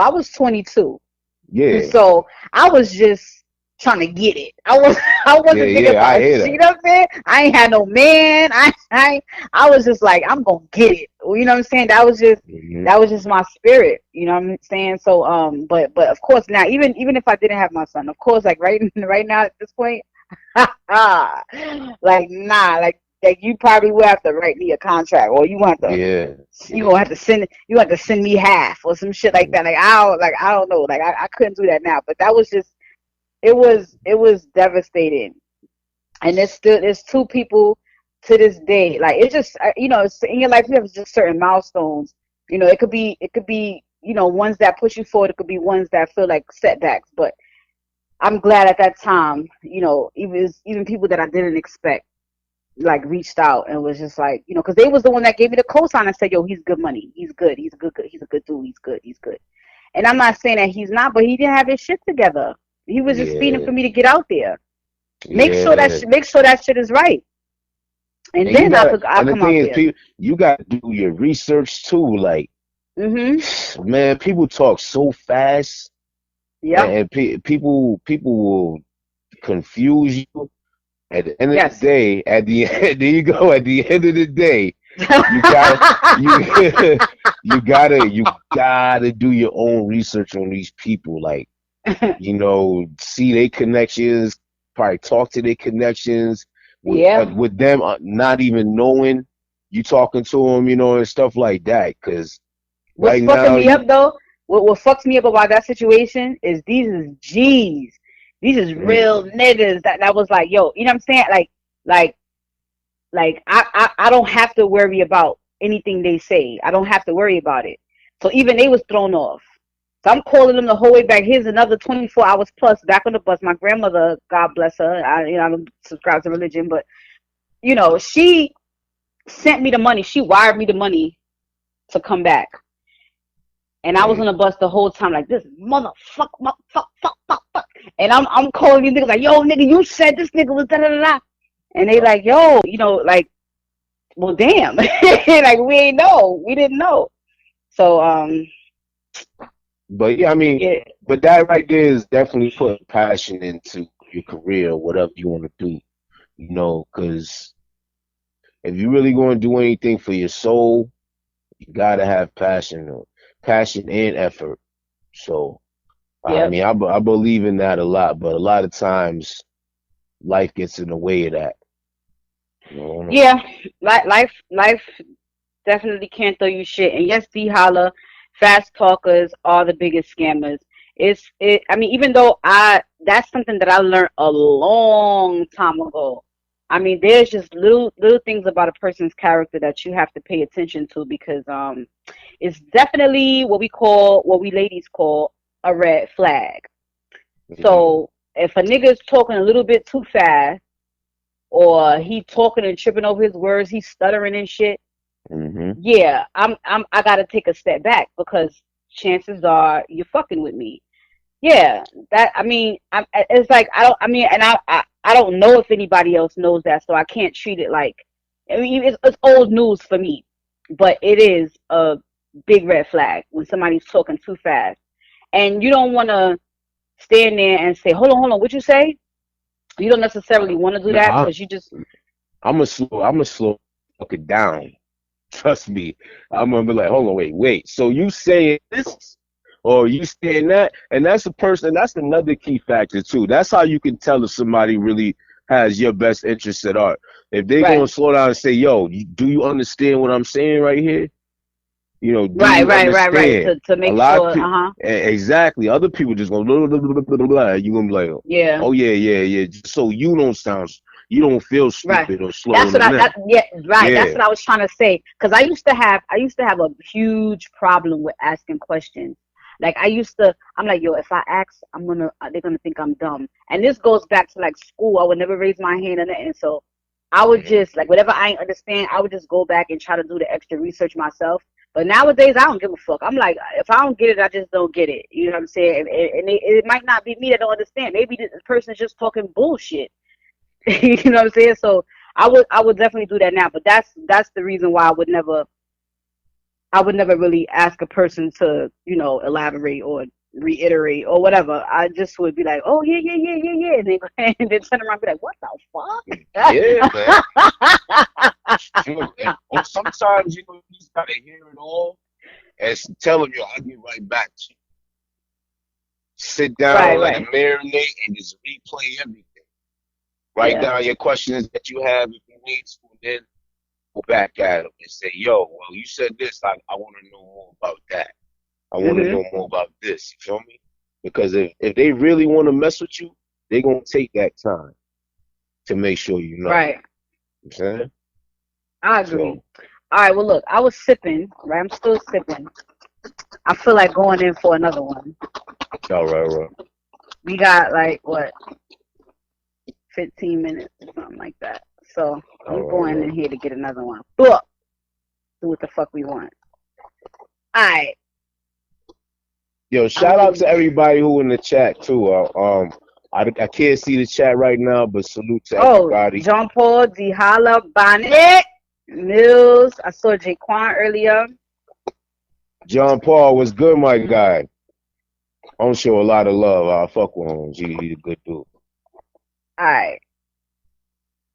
was 22. Yeah. So I was just trying to get it. I wasn't thinking about shit. You know what I'm saying? I ain't had no man. I was just like, I'm gonna get it. You know what I'm saying? That was just my spirit. You know what I'm saying? So but of course now, even if I didn't have my son, of course, like right now at this point, like nah, like you probably will have to write me a contract, or you want to you gonna have to send me half or some shit like that. Like I don't know. Like I couldn't do that now. But that was just it was devastating. And there's two people to this day. Like it's just it's, in your life you have just certain milestones. It could be ones that push you forward. It could be ones that feel like setbacks. But I'm glad at that time, even people that I didn't expect like reached out and was just like, because they was the one that gave me the cosign and said, yo, he's good money, he's good, he's a good dude, he's good. And I'm not saying that he's not, but he didn't have his shit together. He was just feeding for me to get out there, make sure that shit is right, and then I'll come out there. You got to do your research too. Like, man, people talk so fast. Yeah, and people will confuse you. At the end of the day, there you go. At the end of the day, you gotta do your own research on these people. Like, see their connections, probably talk to their connections. With them not even knowing you talking to them, and stuff like that. Because what's fucking me up though, what fucks me up about that situation is these is G's. These is real niggas that was like, yo, you know what I'm saying? Like I don't have to worry about anything they say. I don't have to worry about it. So even they was thrown off. So I'm calling them the whole way back. Here's another 24 hours plus back on the bus. My grandmother, God bless her, I don't subscribe to religion, but she sent me the money. She wired me the money to come back. And I was on the bus the whole time like, this motherfucker, fuck. And I'm calling these niggas like, yo, nigga, you said this nigga was da-da-da-da. And they like, yo, like, well, damn. Like, we didn't know. So, but yeah, I mean, but that right there is definitely putting passion into your career, whatever you want to do, because if you're really going to do anything for your soul, you got to have passion and effort. So, I mean, I believe in that a lot, but a lot of times life gets in the way of that. No. Yeah, life definitely can't throw you shit. And yes, D holla, fast talkers are the biggest scammers. I mean, even though that's something that I learned a long time ago. I mean, there's just little things about a person's character that you have to pay attention to because it's definitely what we ladies call a red flag. Mm-hmm. So if a nigga's talking a little bit too fast or he talking and tripping over his words, he's stuttering and shit, Mm-hmm. yeah, I gotta take a step back because chances are you're fucking with me. Yeah, that I mean, it's like I don't. I mean, and I don't know if anybody else knows that, so I can't treat it like. I mean, it's old news for me, but it is a big red flag when somebody's talking too fast, and you don't want to stand there and say, hold on, what you say? You don't necessarily want to do that Nah, because you just I'm a slow fuck it down. Trust me. I'm gonna be like, hold on, wait. So you saying this or you saying that? And that's a person, that's another key factor too. That's how you can tell if somebody really has your best interests at heart. If they gonna right, slow down and say, yo, do you understand what I'm saying right here? Do right, you right, right, right. understand? To A make lot of sure, people, uh huh, exactly. Other people just go blah, blah, blah, blah, blah, blah, blah. You gonna be like, yeah. oh yeah. Just so you don't feel Right. stupid or slow That's in the what I neck. yeah, right. That's Yeah. what I was trying to say. Cause I used to have a huge problem with asking questions. Like I'm like, yo, if I ask, they're gonna think I'm dumb. And this goes back to like school. I would never raise my hand or nothing. So I would Hmm. just like whatever I ain't understand, I would just go back and try to do the extra research myself. But nowadays, I don't give a fuck. I'm like, if I don't get it, I just don't get it. You know what I'm saying? And it might not be me that don't understand. Maybe this person's just talking bullshit. You know what I'm saying? So I would definitely do that now, but that's the reason why I would never really ask a person to, elaborate or reiterate or whatever. I just would be like, oh yeah, and then and then turn around and be like, what the Yeah, man. fuck? Or sometimes you just gotta hear it all and tell them, yo, I'll get right back to you. Sit Right, down, let it right, marinate, and just replay everything. Write yeah. down your questions that you have if you need to, and then go back at them and say, yo, well, you said this. I want to know more about that. I want to Mhm. know more about this. You feel me? Because if they really want to mess with you, they're going to take that time to make sure you know. Right. You know what I'm saying? I agree. So, All right. Well, look, I was sipping. Right. I'm still sipping. I feel like going in for another one. all right. We got like what 15 minutes or something like that. So All we right, all going in right. here to get another one. Look, do what the fuck we want. Alright. Yo, I'm shout out gonna to everybody who in the chat too. I can't see the chat right now, but salute to everybody. John Paul, D Holla, Bonnet, Mills. I saw Jaquan earlier. John Paul was good, my guy. I don't show a lot of love. I fuck with him. He's a good dude. Alright.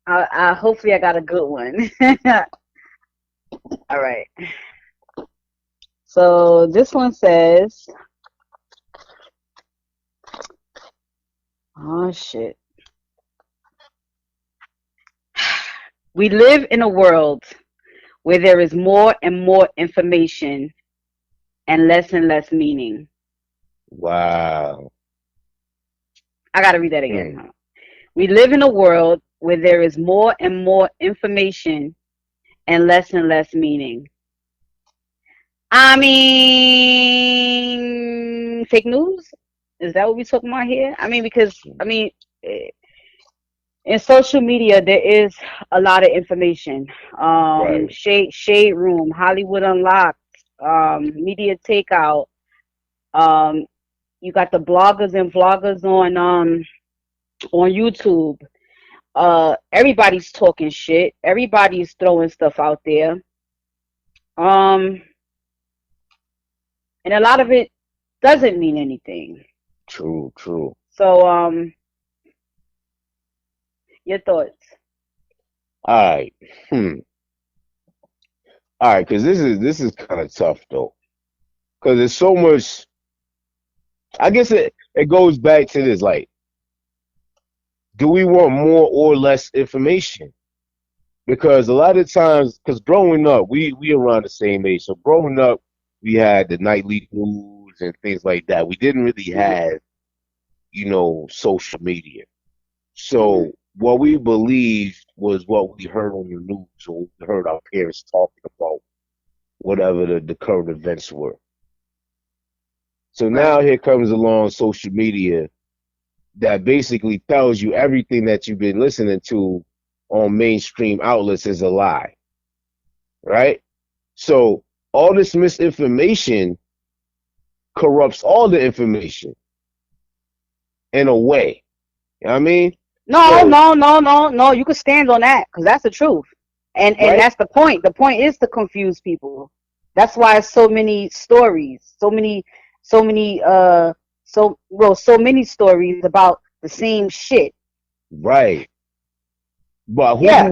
I hopefully I got a good one. Alright. So this one says, oh shit. We live in a world where there is more and more information and less meaning. Wow. I gotta read that again. Hmm. Huh? We live in a world where there is more and more information and less meaning. I mean, fake news? Is that what we're talking about here? I mean, because, in social media, there is a lot of information. Right. Shade Room, Hollywood Unlocked, Media Takeout. Um, you got the bloggers and vloggers on YouTube. Everybody's talking shit. Everybody's throwing stuff out there. Um, and a lot of it doesn't mean anything. True, true. So, your thoughts? All right. Hmm. All right, because this is kind of tough though. Because there's so much. I guess it goes back to this. Like, do we want more or less information? Because a lot of times, because growing up, we around the same age. So growing up, we had the nightly news and things like that. We didn't really have, social media. Hmm. So what we believed was what we heard on the news or we heard our parents talking about, whatever the current events were. So Right. now here comes along social media that basically tells you everything that you've been listening to on mainstream outlets is a lie, right? So all this misinformation corrupts all the information in a way. You know what I mean? No, So, no, no, no, no. You can stand on that because that's the truth, and right? that's the point. The point is to confuse people. That's why so many stories, so many, so many stories about the same shit. Right. But Yeah,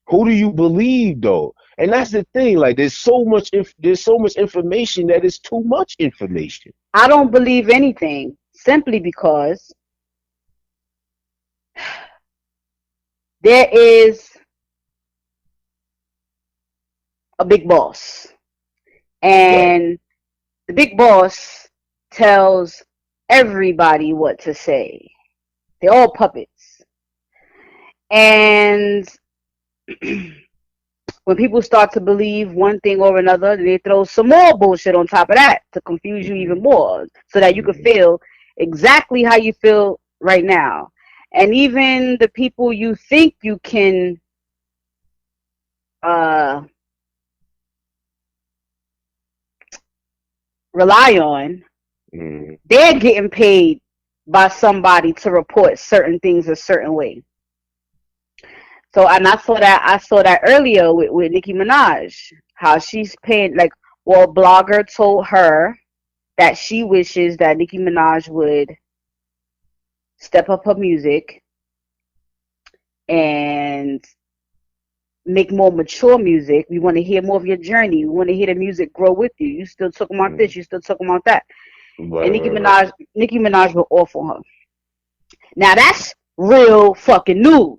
who do you believe though? And that's the thing. Like there's so much information that is too much information. I don't believe anything simply because there is a big boss, Right. and the big boss tells everybody what to say. They're all puppets. And when people start to believe one thing or another, they throw some more bullshit on top of that to confuse you even Hmm. more so that you can Hmm. feel exactly how you feel right now. And even the people you think you can uh, rely on, Hmm. they're getting paid by somebody to report certain things a certain way. So, and I saw that earlier with Nicki Minaj, how she's paying like, well, a blogger told her that she wishes that Nicki Minaj would step up her music and make more mature music. We want to hear more of your journey. We want to hear the music grow with you. You still talking about Hmm. this, you still talking about that. Right, And right, right. Nicki Minaj will offer her. Now that's real fucking news.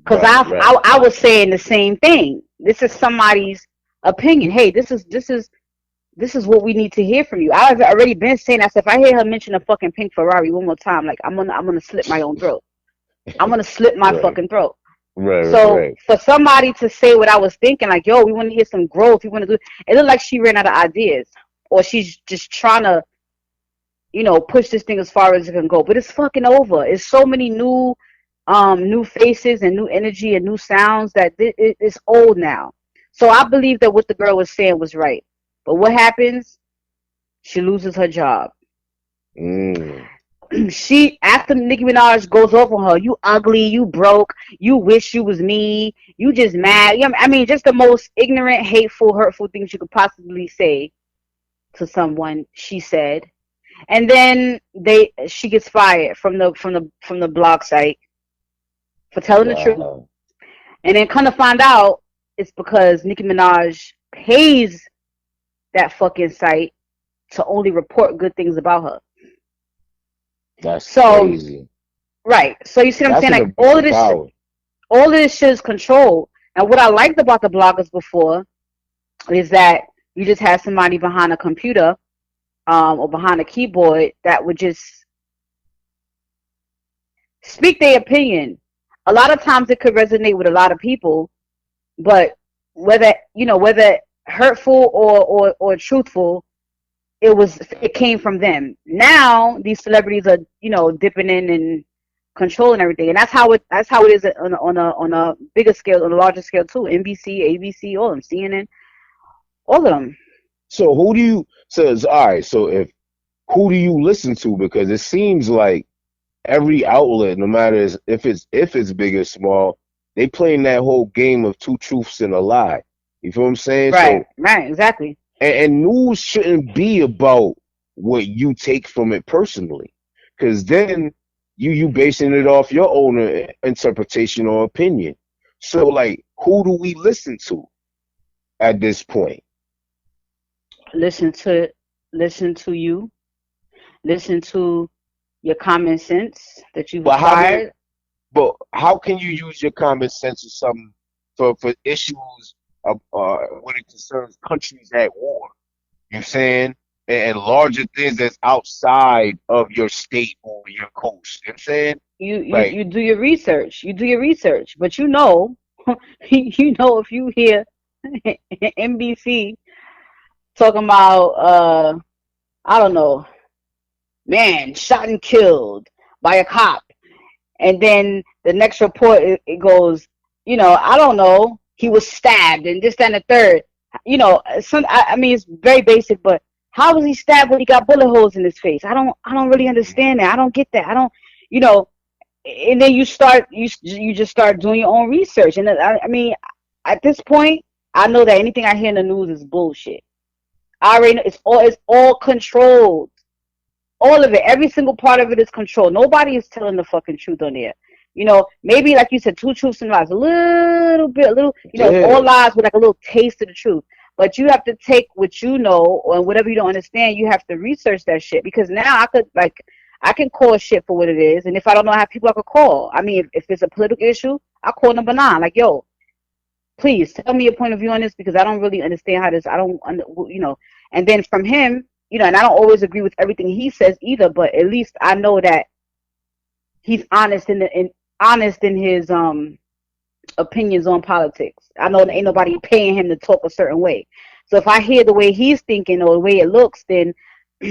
Cause Right, right. I was saying the same thing. This is somebody's opinion. Hey, this is what we need to hear from you. I've already been saying that. So if I hear her mention a fucking pink Ferrari one more time, like I'm gonna slit my own throat. I'm gonna slit my Right. fucking throat. Right, right, So right. for somebody to say what I was thinking, like, yo, we want to hear some growth. We want to do. It looked like she ran out of ideas, or she's just trying to, push this thing as far as it can go. But it's fucking over. It's so many new faces and new energy and new sounds that it's old now. So I believe that what the girl was saying was right. But what happens? She loses her job. Mm. She after Nicki Minaj goes off on her, you ugly, you broke, you wish you was me, you just mad. I mean, just the most ignorant, hateful, hurtful things you could possibly say to someone. She said, and then she gets fired from the blog site for telling the truth, Wow. and then kind of find out it's because Nicki Minaj pays that fucking site to only report good things about her. That's So crazy. right, so you see what I'm That's saying? an Like abuse of power. all of this shit is controlled. And what I liked about the bloggers before is that you just had somebody behind a computer, or behind a keyboard that would just speak their opinion. A lot of times it could resonate with a lot of people, but whether hurtful or truthful, it came from them. Now these celebrities are dipping in and controlling everything, and that's how it is on a bigger scale, on a larger scale too. NBC, ABC, all of them, CNN, all of them. So who do you all right, so if who do you listen to? Because it seems like every outlet, no matter if it's big or small, they playing that whole game of two truths and a lie. You feel what I'm saying? Right, So right, exactly. and news shouldn't be about what you take from it personally, because then you basing it off your own interpretation or opinion. So like, who do we listen to at this point? Listen to listen to you. Listen to your common sense that you've But how many? acquired. But how can you use your common sense or something for issues of, when it concerns countries at war. You know what I'm saying? And larger things that's outside of your state or your coast. You know what I'm saying? Like, You do your research. You do your research, but you know, you know, if you hear NBC talking about I don't know, man shot and killed by a cop, and then the next report it goes, you know, I don't know, he was stabbed and this, that, and the third. You know, I mean, it's very basic, but how was he stabbed when he got bullet holes in his face? I don't really understand that. I don't get that. I don't, you know. And then you just start doing your own research. And I mean, at this point, I know that anything I hear in the news is bullshit. I already know it's all controlled. All of it, every single part of it is controlled. Nobody is telling the fucking truth on there. You know, maybe like you said, two truths and lies, a little bit, a little, you know, it's all lies with like a little taste of the truth. But you have to take what you know or whatever you don't understand. You have to research that shit, because now I can call shit for what it is, and if I don't know, I have people I could call. I mean, if it's a political issue, I call number 9. Like, yo, please tell me your point of view on this, because I don't really understand how this. I don't, you know. And then from him, you know, and I don't always agree with everything he says either, but at least I know that he's honest honest in his opinions on politics. I know there ain't nobody paying him to talk a certain way. So if I hear the way he's thinking or the way it looks, then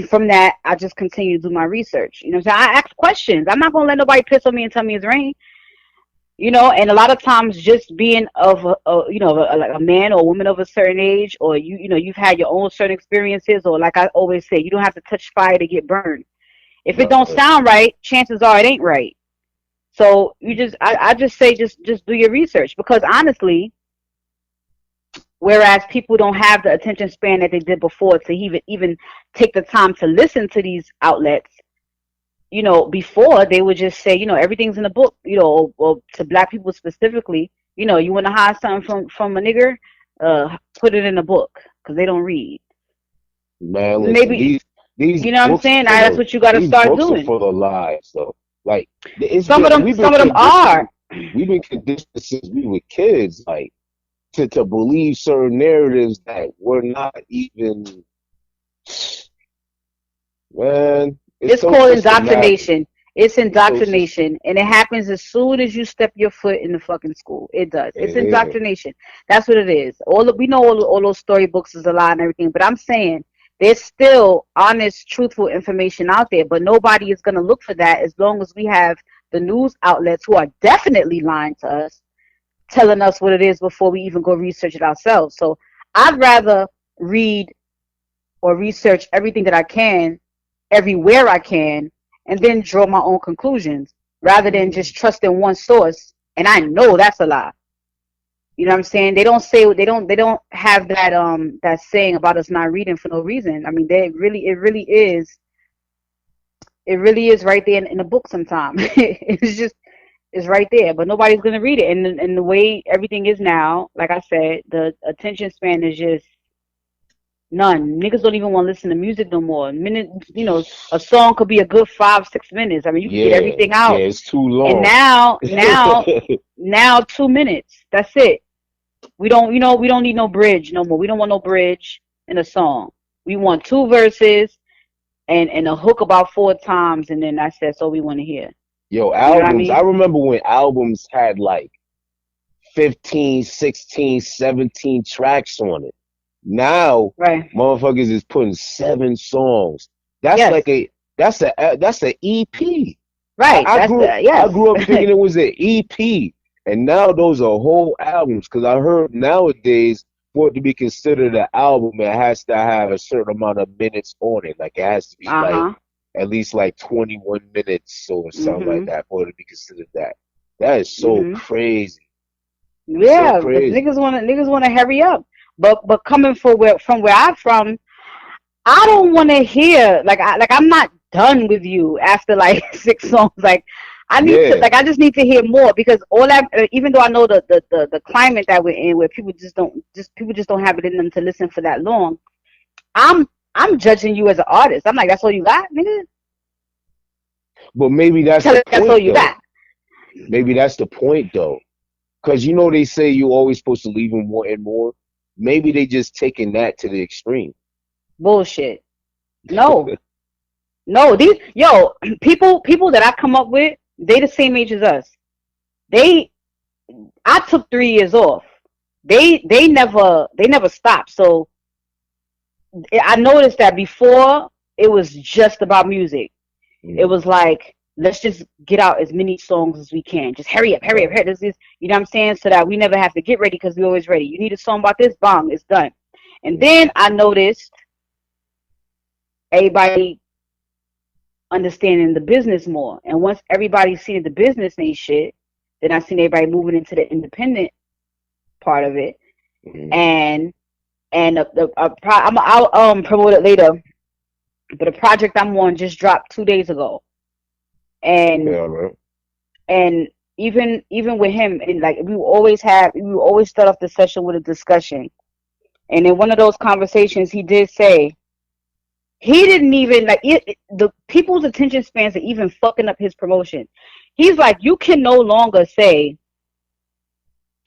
from that I just continue to do my research. You know what I'm saying? I ask questions. I'm not gonna let nobody piss on me and tell me it's rain. You know, and a lot of times just being of you know, like a man or a woman of a certain age, or you know, you've had your own certain experiences, or like I always say, you don't have to touch fire to get burned. If it don't sound right, chances are it ain't right. So you just, I just say, just do your research, because honestly, whereas people don't have the attention span that they did before to even take the time to listen to these outlets. You know, before they would just say, you know, everything's in the book. You know, or to black people specifically, you know, you want to hide something from a nigger, put it in a book, because they don't read. man, listen, Maybe these you know what I'm books saying. for That's the what you got to these start books are doing. for the lies, though. Like, it's Some of been, them, some of them are. we've been conditioned since we were kids, like, to believe certain narratives that were not even, man. It's It's so called systematic. indoctrination. It's It's so systematic. indoctrination, and it happens as soon as you step your foot in the fucking school. It does. It's Yeah. indoctrination. That's what it is. We know all those storybooks is a lie and everything, but I'm saying there's still honest, truthful information out there, but nobody is gonna look for that as long as we have the news outlets who are definitely lying to us, telling us what it is before we even go research it ourselves. So I'd rather read or research everything that I can, everywhere I can, and then draw my own conclusions rather than just trusting one source. And I know that's a lie. You know what I'm saying? They don't say, they don't have that that saying about us not reading for no reason. I mean, it really is right there in the book sometimes. It's just, it's right there, but nobody's gonna read it. And the way everything is now, like I said, the attention span is just none. Niggas don't even want to listen to music no more. Minute, you know, a song could be a good 5, 6 minutes. I mean, you can get Yeah. everything Yeah. out. It's too And long. now 2 minutes. That's it. We don't, you know, we don't need no bridge no more. We don't want no bridge in a song. We want 2 verses and a hook about 4 times, and then that's all we want to hear. Yo, You know what I albums. I mean? remember when albums had like 15, 16, 17 tracks on it. Now, Right. motherfuckers is putting 7 songs. That's Yes. like that's a EP. Right. I That's grew the yes. I grew up thinking it was an EP, and now those are whole albums. Because I heard nowadays, for it to be considered an album, it has to have a certain amount of minutes on it. Like, it has to be like Uh-huh. at least like 21 minutes or something like Mhm. that for it to be considered that. That is so Mhm. crazy. It's so Yeah, because crazy. niggas wanna hurry up. But coming from where I'm from, I don't want to hear I'm not done with you after like 6 songs. Like Yeah. I just need to hear more, because all that, even though I know the climate that we're in, where people just don't have it in them to listen for that long. I'm I'm judging you as an artist. I'm like, that's all you got, nigga. But maybe that's Tell the it that's all point you though. got. Maybe that's the point though. Because you know they say you're always supposed to leave them wanting more. Maybe they just taking that to the extreme. Bullshit. No. No, these people that I come up with, they the same age as us. I took 3 years off. They never stopped. So I noticed that before it was just about music. It was like, let's just get out as many songs as we can. Just hurry up, hurry up, hurry. This is, you know what I'm saying? So that we never have to get ready because we're always ready. You need a song about this, bang, it's done. And then I noticed everybody understanding the business more. And once everybody's seen the business ain't shit, then I seen everybody moving into the independent part of it. And I'll promote it later. But a project I'm on just dropped 2 days ago. And and even with him, and like we will always start off the session with a discussion. And in one of those conversations, he did say he didn't even the people's attention spans are even fucking up his promotion. He's like, you can no longer say,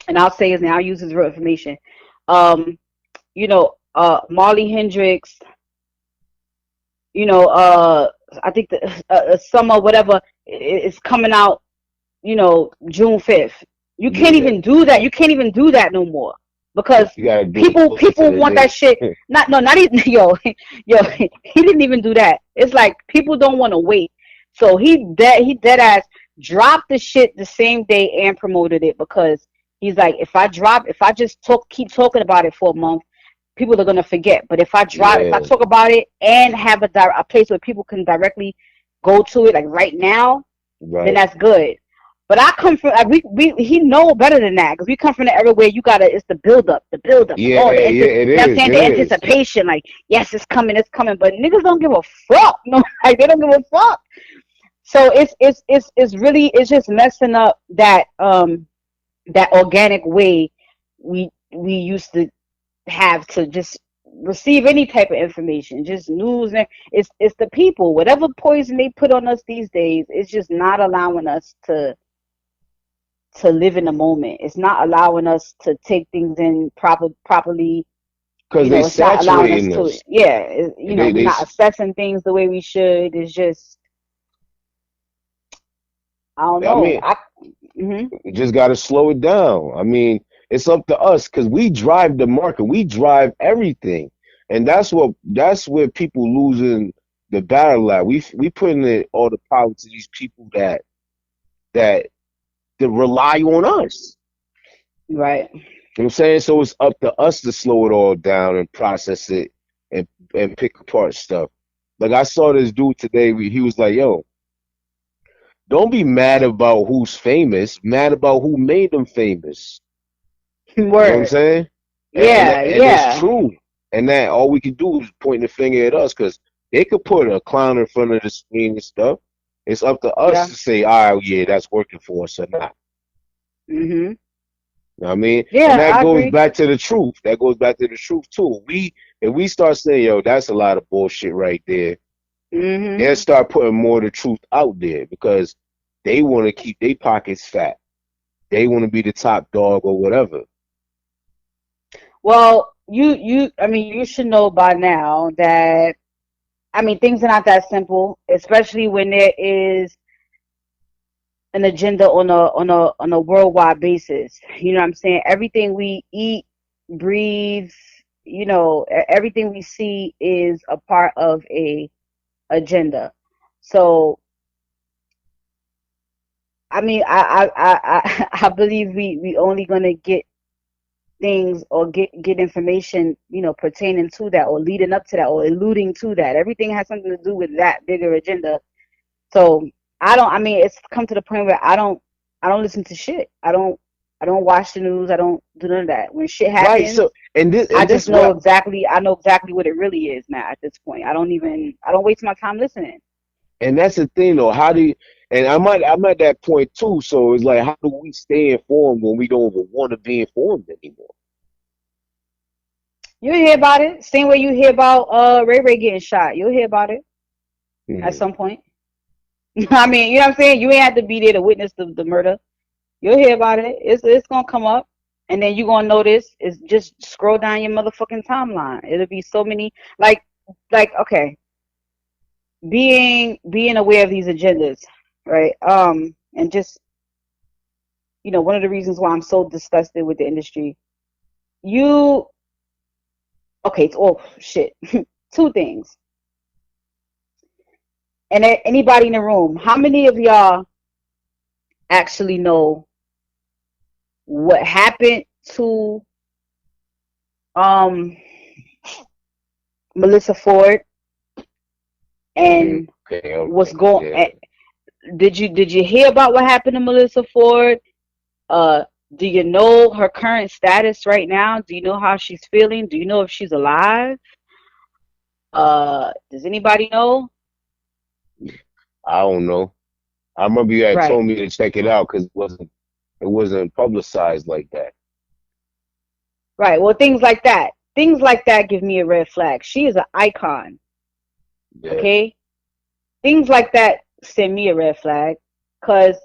and I'll say his name, I'll use his real information. Marley Hendrix, I think the summer, whatever, is coming out, June 5th. You can't even do that. You can't even do that no more. Because people want that shit. Not even he didn't even do that. It's like people don't want to wait. So he dead ass dropped the shit the same day and promoted it, because he's like, if I just keep talking about it for a month, people are gonna forget. But if I talk about it and have a place where people can directly go to it, like right now, then that's good. But I come from he know better than that, because we come from the era where it's the build up. Yeah, it is. The anticipation, like, yes, it's coming. But niggas don't give a fuck. No, like they don't give a fuck. So it's just messing up that that organic way we used to have to just receive any type of information, just news. And it's the people, whatever poison they put on us these days, it's just not allowing us to live in the moment. It's not allowing us to take things in properly, because they saturating us. We're not assessing things the way we should. It's just, I don't know. I mean, you just got to slow it down. I mean, it's up to us, because we drive the market. We drive everything. And that's where people losing the battle at. We putting all the power to these people that rely on us. Right. You know what I'm saying? So it's up to us to slow it all down and process it and pick apart stuff. Like, I saw this dude today, he was like, yo, don't be mad about who's famous, mad about who made them famous. Word. You know what I'm saying? Yeah, and it's true. And that all we can do is point the finger at us, because they could put a clown in front of the screen and stuff. It's up to us to say, all right, yeah, that's working for us or not. Mm-hmm. You know what I mean? Yeah, and that goes agree. back to the truth. That goes back to the truth too. If we start saying, yo, that's a lot of bullshit right there, they'll start putting more of the truth out there, because they want to keep their pockets fat. They want to be the top dog or whatever. Well, you should know by now that, things are not that simple, especially when there is an agenda on a worldwide basis. You know what I'm saying? Everything we eat, breathe, everything we see is a part of a agenda. So, I believe we only gonna get things or get information, pertaining to that, or leading up to that, or alluding to that. Everything has something to do with that bigger agenda. So it's come to the point where I don't listen to shit. I don't watch the news. I don't do none of that. When shit happens, right, so, I know exactly what it really is now at this point. I don't waste my time listening. And that's the thing though, I'm at that point too, so it's like, how do we stay informed when we don't even want to be informed anymore? You'll hear about it. Same way you hear about Ray Ray getting shot. You'll hear about it at some point. You know what I'm saying? You ain't have to be there to witness the murder. You'll hear about it. It's gonna come up, and then you're gonna notice. Is just scroll down your motherfucking timeline. It'll be so many like okay, being aware of these agendas, right? And just one of the reasons why I'm so disgusted with the industry. You okay? Oh shit. Two things. And anybody in the room, how many of y'all actually know what happened to um Melissa Ford and Okay, what's okay, going? yeah. Did you hear about what happened to Melissa Ford? Uh, do you know her current status right now? Do you know how she's feeling? Do you know if she's alive? Does anybody know? I don't know. I remember you had Right, told me to check it out because it wasn't publicized like that. right. Well, things like that. Things like that give me a red flag. She is an icon. Yeah. Okay, things like that send me a red flag because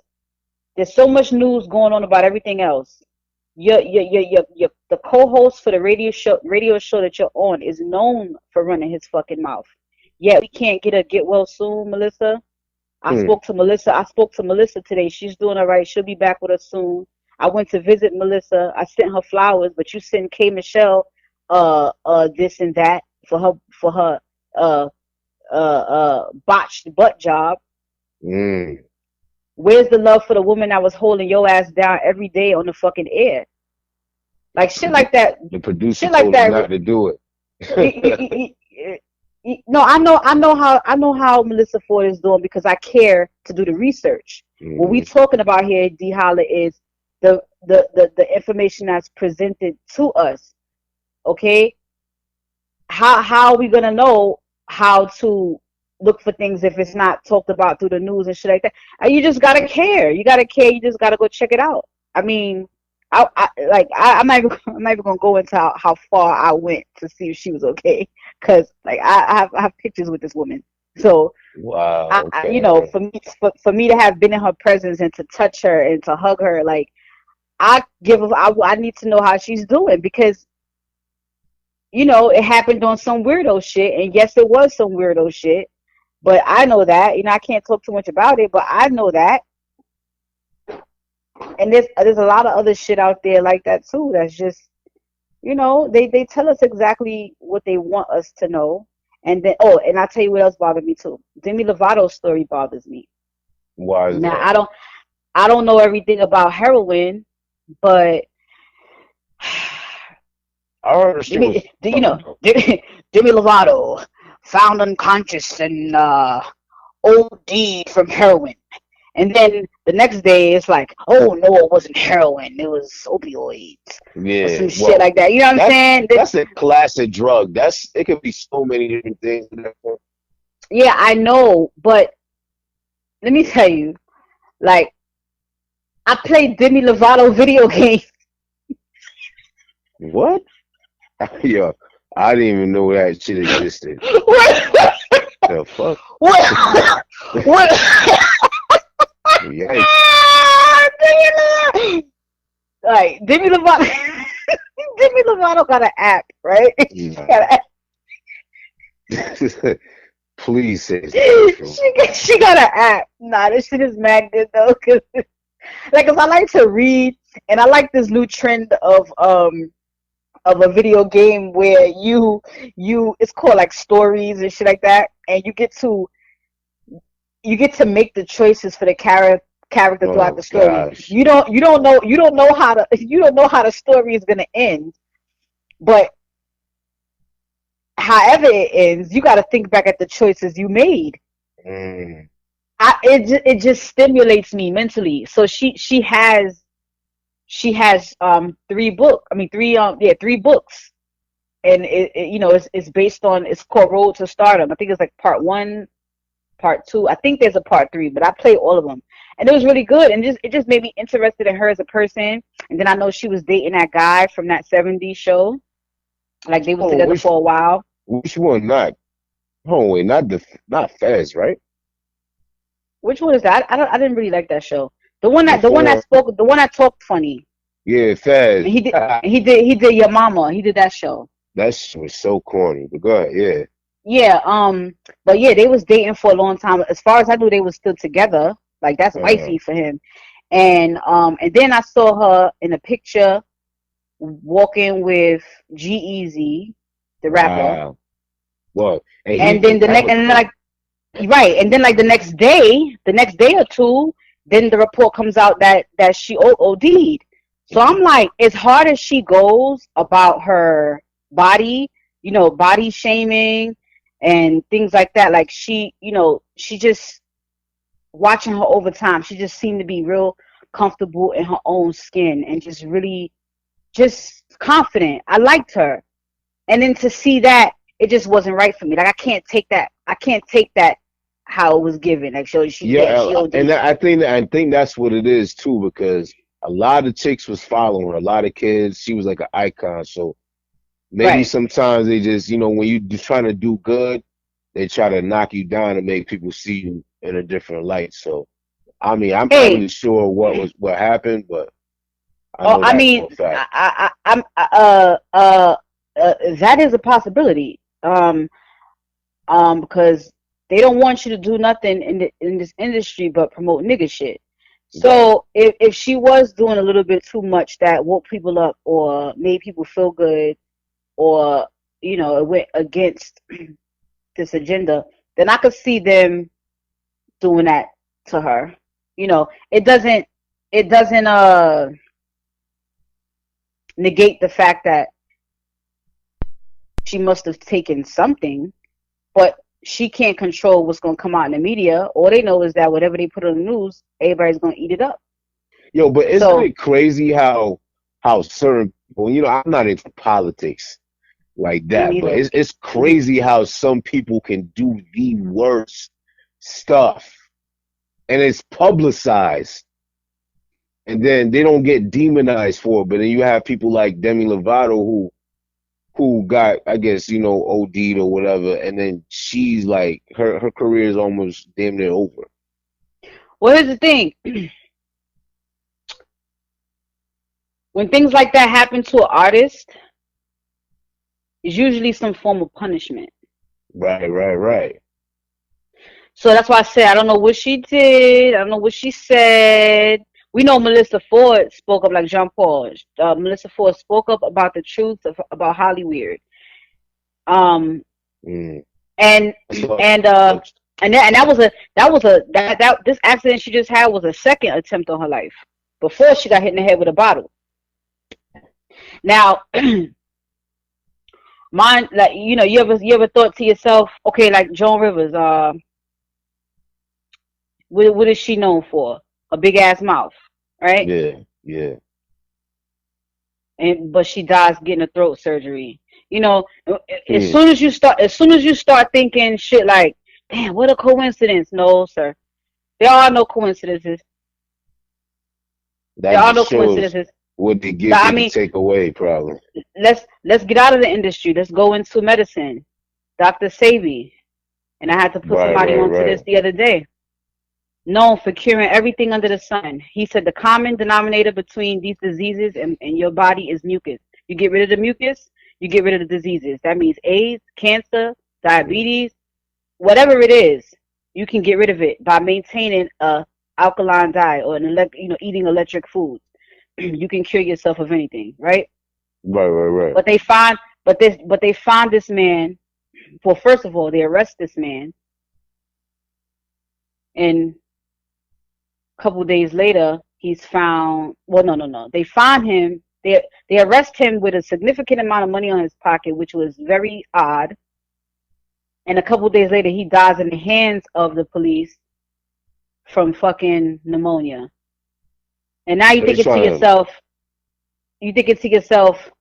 there's so much news going on about everything else. The co-host for the radio show that you're on is known for running his fucking mouth. Yet we can't get well soon, Melissa. Hmm. I spoke to Melissa today. She's doing all right. She'll be back with us soon. I went to visit Melissa. I sent her flowers, but you sent K Michelle this and that for her uh botched butt job. Mm. Where's the love for the woman that was holding your ass down every day on the fucking air? Like shit like that. The producer Shit like told him that. not to do it. No, I know how Melissa Ford is doing because I care to do the research. What we Mhm. talking about here, D Holla, is the information that's presented to us. Okay, how are we gonna know how to look for things if it's not talked about through the news and shit like that? And you just gotta care. You gotta care. You just gotta go check it out. I mean, I'm not even, I'm not even gonna go into how far I went to see if she was okay, because like I have pictures with this woman. So Wow. Okay. for me to have been in her presence and to touch her and to hug her, like I need to know how she's doing because it happened on some weirdo shit, and yes, it was some weirdo shit. But I know that, I can't talk too much about it, but I know that, and there's a lot of other shit out there like that too. That's just, they tell us exactly what they want us to know, and then and I'll tell you what else bothered me too. Demi Lovato's story bothers me. Why is Now that? I don't know everything about heroin, but I heard she was Demi, you know, fucking. Demi Lovato found unconscious and OD'd from heroin. And then the next day, it's like, oh no, it wasn't heroin, it was opioids or Yeah. some shit Well, like that. You know what I'm that's saying? that's a classic drug. It could be so many different things. Yeah, I know, but let me tell you, like, I played Demi Lovato video games. What? Yo, I didn't even know that shit existed. what? The fuck? What? What? Yikes. Like Demi Lovato, Demi Lovato got an app, right? She Nah. got an Please say it's not true. she got an app. Nah, this shit is mad good though, cause I like to read, and I like this new trend of a video game where it's called like stories and shit like that, and you get to make the choices for the character throughout Oh the story. gosh. You don't know how the story is gonna end, but however it ends, you got to think back at the choices you made. Mm. It just stimulates me mentally. So she has three books, and it's based on, it's called Road to Stardom. I think it's like part one, part two. I think there's a part three, but I played all of them, and it was really good. And it just made me interested in her as a person. And then I know she was dating that guy from that '70s show. Like they was Oh, together for a while. which one? Not. Oh wait, not Fez, right? Which one is that? I didn't really like that show. the one that before. spoke, the one that talked funny. Yeah, Fez. And he did Your Mama. He did that show. That shit was so corny. But go ahead, yeah. Yeah, but yeah, they was dating for a long time. As far as I knew, they was still together. Like that's Uh, wifey for him. And then I saw her in a picture walking with G-Eazy, the rapper. wow. Well, and And then that was like right, and then like the next day or two, then the report comes out that she OD'd. So I'm like, as hard as she goes about her body, body shaming and things like that, like she just watching her over time, she just seemed to be real comfortable in her own skin and just really just confident. I liked her. And then to see that, it just wasn't right for me. Like I can't take that. I can't take that how it was given. Like yeah, she and OD'd. I think that's what it is too, because a lot of chicks was following her, a lot of kids. She was like an icon, so maybe Right. sometimes they just, when you just trying to do good, they try to knock you down and make people see you in a different light. So, I mean, I'm not Hey, really sure what happened, but I oh, know I that for mean, a fact. I'm that is a possibility. Because they don't want you to do nothing in this industry but promote nigga shit. Right. So if she was doing a little bit too much that woke people up or made people feel good, or it went against this agenda, then I could see them doing that to her. It doesn't negate the fact that she must have taken something, but she can't control what's going to come out in the media. All they know is that whatever they put on the news, everybody's going to eat it up. Yo, but isn't So, it crazy how certain people, I'm not into politics like me that, but neither. it's crazy how some people can do the worst stuff and it's publicized, and then they don't get demonized for it. But then you have people like Demi Lovato who got, I guess, OD'd or whatever, and then she's like her career is almost damn near over. Well, here's the thing. When things like that happen to an artist, it's usually some form of punishment. Right, right, right. So that's why I said I don't know what she did. I don't know what she said. We know Melissa Ford spoke up like Jean Paul. Melissa Ford spoke up about the truth about Hollywood. Um, Mm. and So, and that this accident she just had was a second attempt on her life before she got hit in the head with a bottle. Now, mine, like, you ever thought to yourself, okay, like Joan Rivers, what is she known for? A big ass mouth, right? yeah, yeah. But she dies getting a throat surgery. You know, as Hmm. soon as you start thinking shit like, damn, what a coincidence. No, sir. There are no coincidences. There That are just no shows coincidences. what they give, I they can mean, take away, probably. let's get out of the industry. Let's go into medicine. Dr. Sabi, and I had to put Right, somebody right, onto right. this the other day. Known for curing everything under the sun. He said the common denominator between these diseases and your body is mucus. You get rid of the mucus, you get rid of the diseases. That means AIDS, cancer, Mm. diabetes, whatever it is, you can get rid of it by maintaining a alkaline diet or eating electric foods. You can cure yourself of anything, right? Right, right, right. But they find, but they find this man. Well, first of all, they arrest this man, and a couple days later, he's found. Well, no, no, no. They find him. They arrest him with a significant amount of money on his pocket, which was very odd. And a couple days later, he dies in the hands of the police from fucking pneumonia. And now So they trying to, you thinking to yourself,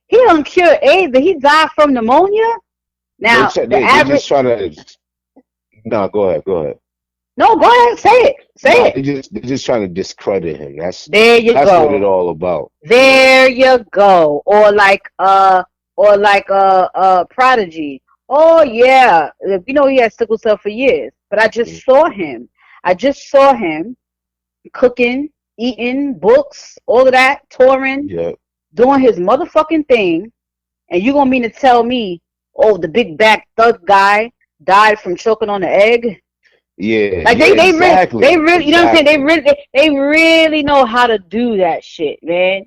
he don't cure AIDS, but he died from pneumonia. Now the they average. just trying to. No, go ahead, go ahead. No, go ahead, say No, it. they're just trying to discredit him. There you That's what it go. all about. There you go. Or like Prodigy. Oh yeah, we know he had sickle cell for years, but I Mm. just saw him. I just saw him cooking, eating, books, all of that, touring, doing his motherfucking thing, and you gonna mean to tell me, oh, the big back thug guy died from choking on the egg? Yeah, Like yeah, they really, you know what I'm saying? They really know how to do that shit, man.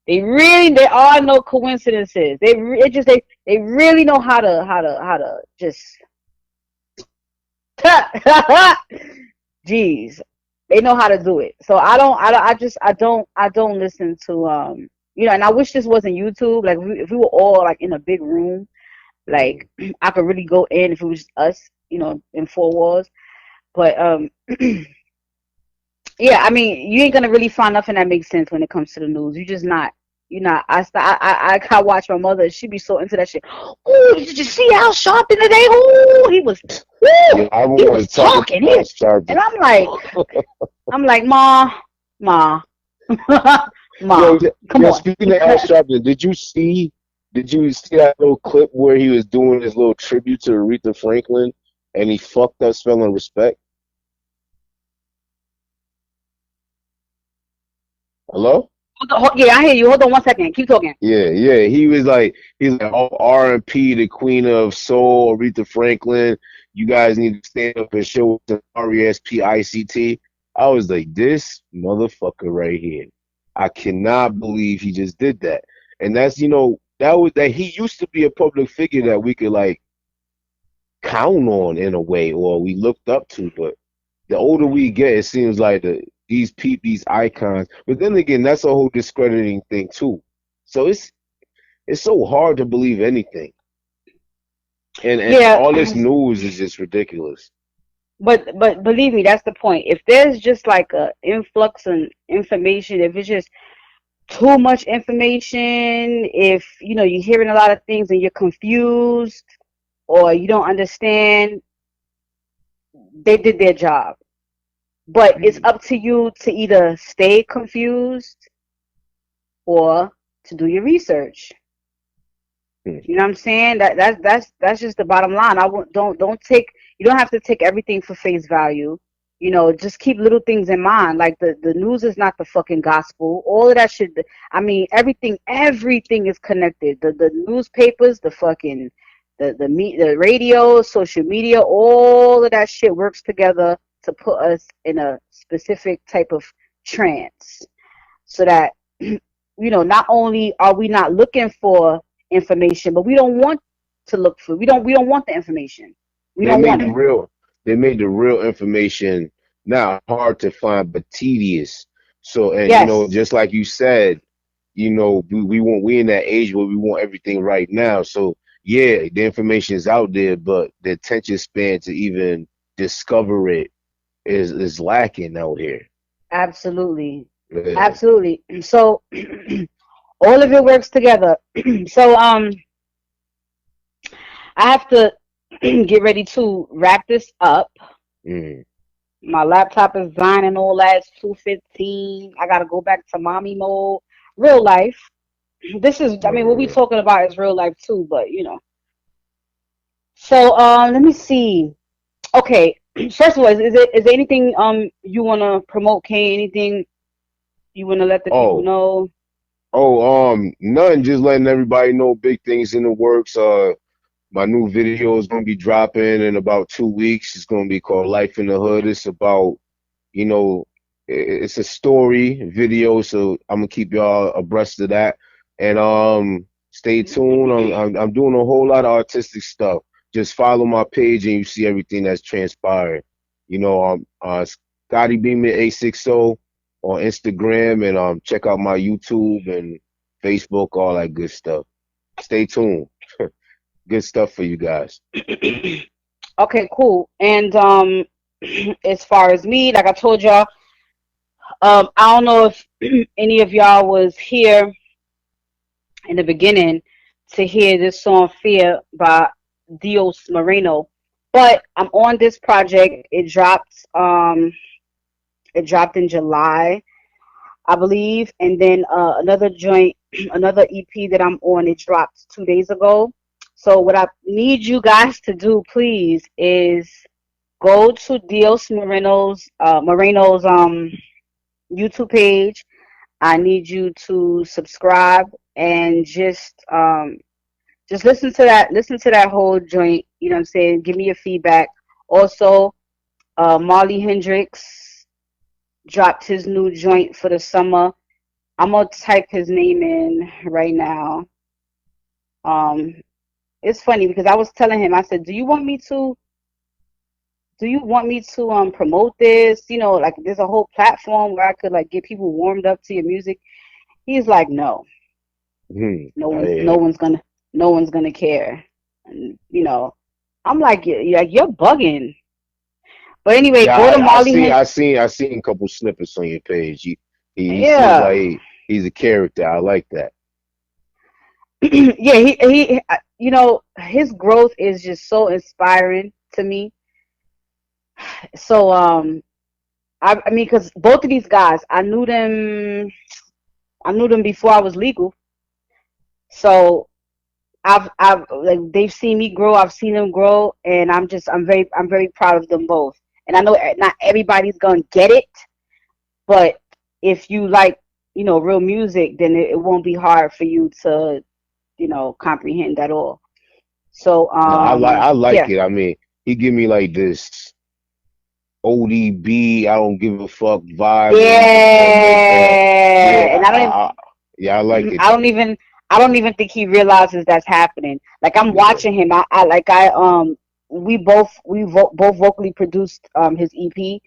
There are no coincidences. They really know how to just jeez, they know how to do it. So I don't listen to and I wish this wasn't YouTube. Like if we were all like in a big room, like I could really go in if it was just us, in four walls. But yeah, I mean, you ain't gonna really find nothing that makes sense when it comes to the news. You just not. You not. I watch my mother. She be so into that shit. Oh, did you see Al Sharpton today? Oh, he was. Yeah, I he was talking. And I'm like, ma, ma, Yo, come on. Speaking of Al Sharpton, did you see that little clip where he was doing his little tribute to Aretha Franklin and he fucked up spelling respect? Hello? Yeah, I hear you. Hold on 1 second. Keep talking. Yeah. He's like, oh, R&P, the queen of soul, Aretha Franklin. You guys need to stand up and show the RESPICT. I was like, this motherfucker right here. I cannot believe he just did that. And that's, that he used to be a public figure that we could like count on in a way, or we looked up to. But the older we get, it seems like these icons. But then again, that's a whole discrediting thing too. So it's so hard to believe anything. And all this news is just ridiculous. But believe me, that's the point. If there's just like a influx of information, if it's just too much information, if you're hearing a lot of things and you're confused or you don't understand, they did their job. But it's up to you to either stay confused or to do your research. You know what I'm saying? That's just the bottom line. You don't have to take everything for face value. Just keep little things in mind. Like the news is not the fucking gospel. All of that shit. I mean, everything is connected. The newspapers, the fucking the radio, social media, all of that shit works together to put us in a specific type of trance, so that not only are we not looking for information, but we don't want to look for. We don't want the information. They made the real information not hard to find, but tedious. So, and just like you said, we in that age where we want everything right now. So yeah, the information is out there, but the attention span to even discover it is lacking out here. Absolutely. Absolutely. So all of it works together. So I have to get ready to wrap this up. My laptop is dying and all that. It's 2:15. I gotta go back to mommy mode. Real life. This is, I mean, what we talking about is real life too, but So let me see. Okay. First of all, is there anything you wanna promote, Caine? Anything you wanna let the people know? Nothing. Just letting everybody know big things in the works. My new video is gonna be dropping in about 2 weeks. It's gonna be called Life in the Hood. It's about, it's a story video, so I'm gonna keep y'all abreast of that. And stay tuned. I'm doing a whole lot of artistic stuff. Just follow my page and you see everything that's transpired. Scotty Beeman 860 on Instagram, and check out my YouTube and Facebook, all that good stuff. Stay tuned. Good stuff for you guys. Okay, cool. And as far as me, like I told y'all, I don't know if any of y'all was here in the beginning to hear this song "Fear" by Dios Moreno, but I'm on this project. It dropped in July, I believe, and then another EP that I'm on, it dropped 2 days ago. So what I need you guys to do, please, is go to Dios Moreno's YouTube page. I need you to subscribe and just listen to that whole joint, you know what I'm saying? Give me your feedback. Also, Marley Hendrix dropped his new joint for the summer. I'm gonna type his name in right now. Um, it's funny because I was telling him, I said, do you want me to promote this? You know, like there's a whole platform where I could like get people warmed up to your music. He's like, no, no I one's hear no it. one's gonna no one's gonna care. And you know, I'm like, you're bugging. But anyway, Yeah, go to I Marley see, Hen. I seen a couple snippets on your page. He seems like Yeah, he's a character. I like that. yeah. You know, his growth is just so inspiring to me. So I mean, because both of these guys, I knew them before I was legal. So I've like they've seen me grow. I've seen them grow, and I'm very proud of them both. And I know not everybody's gonna get it, but if you like, you know, real music, then it won't be hard for you to, you know, comprehend at all. So No, I like yeah, it. I mean, he give me like this ODB, I don't give a fuck vibe on the yeah, and yeah, I like it I though. don't even think he realizes that's happening. Like I'm Yeah. watching him. We both vocally produced his EP.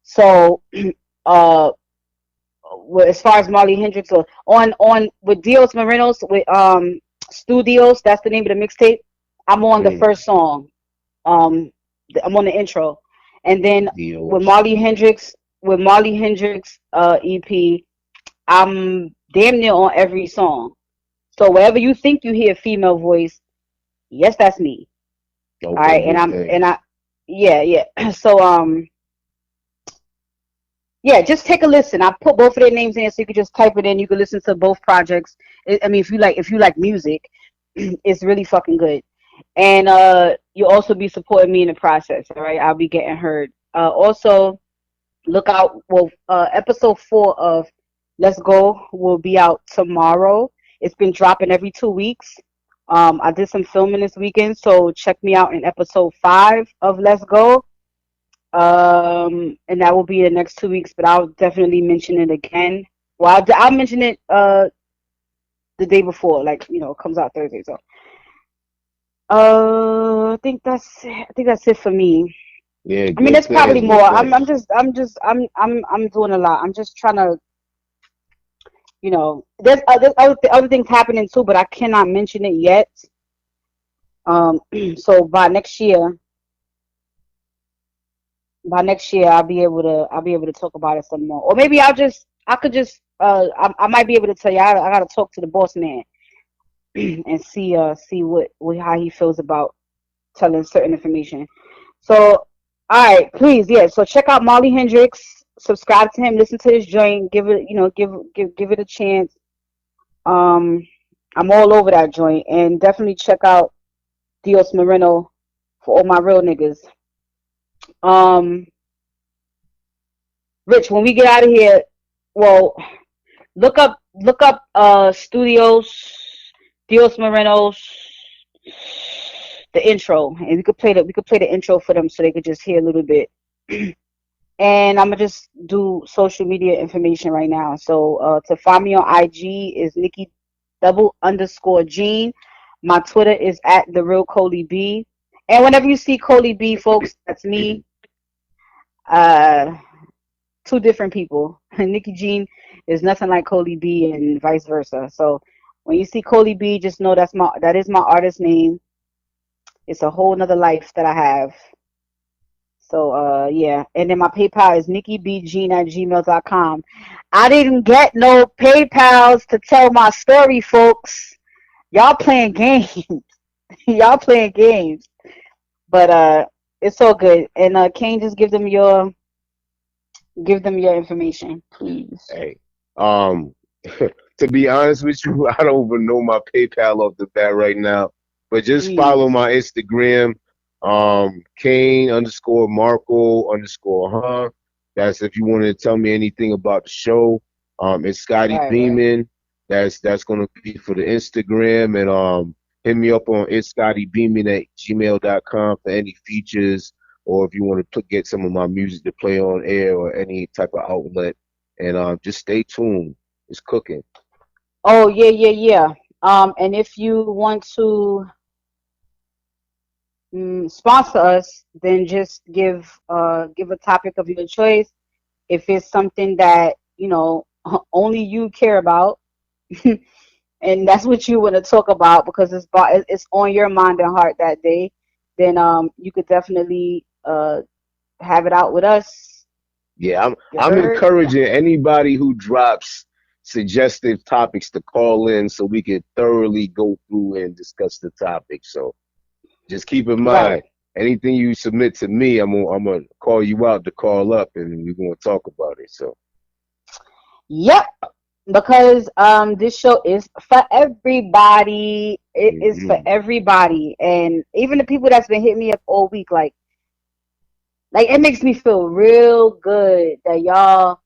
So uh as far as Marley Hendrix or on with Dios Marinos with Studios, that's the name of the mixtape. I'm on the Mm, first song. Um I'm on the intro. And then with Dios. Marley Hendrix EP, I'm damn near on every song. So wherever you think you hear a female voice, yes, that's me. All Okay, right, good thing. yeah, yeah. So yeah, just take a listen. I put both of their names in so you can just type it in. You can listen to both projects. I mean, if you like music, it's really fucking good. And you'll also be supporting me in the process. All right, I'll be getting heard. Also, look out. Well, episode 4 of Let's Go will be out tomorrow. It's been dropping every 2 weeks. I did some filming this weekend, so check me out in episode 5 of Let's Go. And that will be the next 2 weeks, but I'll definitely mention it again. Well, I'll mention it the day before, like you know, it comes out Thursday. So I think that's it for me. Yeah, I mean, good there's probably things, more. good things. I'm doing a lot. I'm just trying to, you know, there's other things happening too, but I cannot mention it yet. So by next year, I'll be able to talk about it some more, or maybe I could just, I might be able to tell you. I got to talk to the boss man and see what how he feels about telling certain information. So, all right, please, yeah. So check out Marley Hendrix. Subscribe to him. Listen to his joint. Give it, you know, give it a chance. Um, I'm all over that joint, and definitely check out Dios Moreno for all my real niggas. Um, Rich, when we get out of here, well, look up Studios Dios Moreno's the intro, and we could play the intro for them so they could just hear a little bit. And I'm gonna just do social media information right now. So to find me on IG is Nicki double underscore Jean. My Twitter is at the real Coley B. And whenever you see Coley B, folks, that's me. Uh, two different people. Nicki Jean is nothing like Coley B, and vice versa. So when you see Coley B, just know that is my artist name. It's a whole nother life that I have. So yeah. And then my PayPal is nikkibjean@gmail.com. I didn't get no PayPals to tell my story, folks. Y'all playing games. Y'all playing games. But it's all good. And Caine, just give them your information, please. Hey. Um to be honest with you, I don't even know my PayPal off the bat right now. But just follow Please. my Instagram. Caine underscore Marco underscore That's if you want to tell me anything about the show. It's Scotty Right, right. Beeman. That's gonna be for the Instagram, and hit me up on it's Scotty Beeman at gmail.com for any features, or if you want to get some of my music to play on air or any type of outlet. And just stay tuned. It's cooking. Oh yeah, yeah, yeah. And if you want to sponsor us, then just give a topic of your choice. If it's something that only you care about, and that's what you want to talk about because it's on your mind and heart that day, then you could definitely have it out with us. Yeah, You I'm heard? encouraging anybody who drops suggestive topics to call in so we can thoroughly go through and discuss the topic. So just keep in Right. mind, anything you submit to me, I'm gonna call you out to call up, and we're gonna talk about it. So Yep. Because this show is for everybody. It is for mhm. everybody, and even the people that's been hitting me up all week, like it makes me feel real good that y'all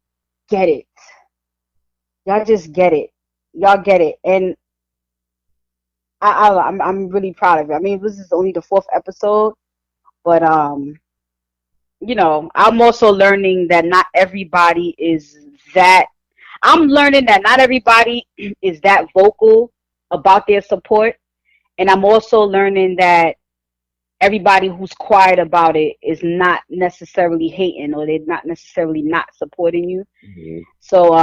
get it. Y'all just get it. Y'all get it, and I'm really proud of it. I mean, this is only the fourth episode, but I'm also learning that not everybody is that. I'm learning that not everybody is that vocal about their support, and I'm also learning that everybody who's quiet about it is not necessarily hating or they're not necessarily not supporting you. Mhm. So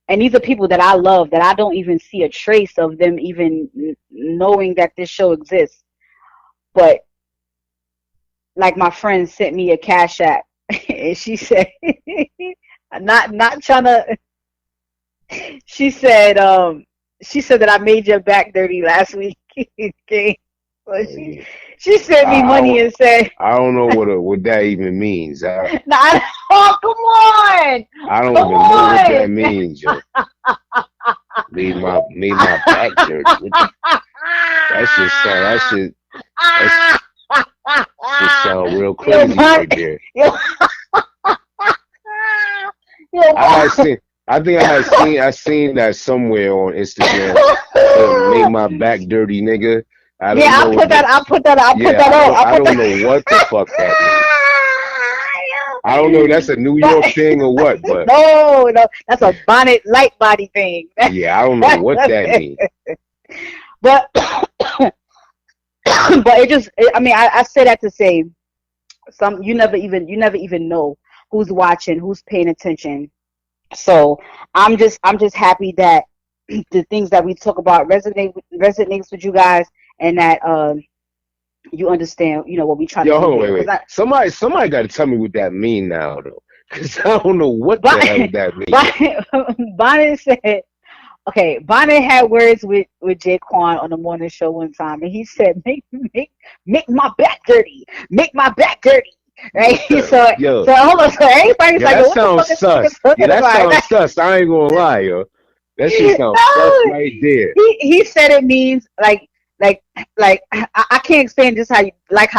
and these are people that I love that I don't even see a trace of them even knowing that this show exists. But like my friend sent me a cash app and she said not trying to she said that I made your back dirty last week. Okay. So she sent me money and said I don't know what that even means. nah, oh I don't come even know what that on. means, yo. Made my back dirty. That shit sound real Yo, crazy right there. yo, yo, I think I seen that somewhere on Instagram. Made my back dirty, nigga. I don't yeah, know what that. I put that Yeah, I don't know what the fuck that means. I don't know if that's a New York thing or what, but no, that's a bonnet light body thing. yeah, I don't know what that means. But but I mean, I say that to say you never even know who's watching, who's paying attention. So I'm just happy that the things that we talk about resonates with you guys, and that you understand, what we trying to Yo, do hold on, here. wait. Because Somebody got to tell me what that mean now, though, because I don't know what the hell that means. Bonnet said, okay, Bonnet had words with Jay Quan on the morning show one time, and he said, make my back dirty, make my back dirty. Right, so Yo, hold on. So everybody's yeah, like, that "What the fuck sounds is this nigga sus. Yeah, talking that about?" sounds sus. I ain't gonna lie, yo. That shit sounds sus No, right there. he said it means like I can't explain just how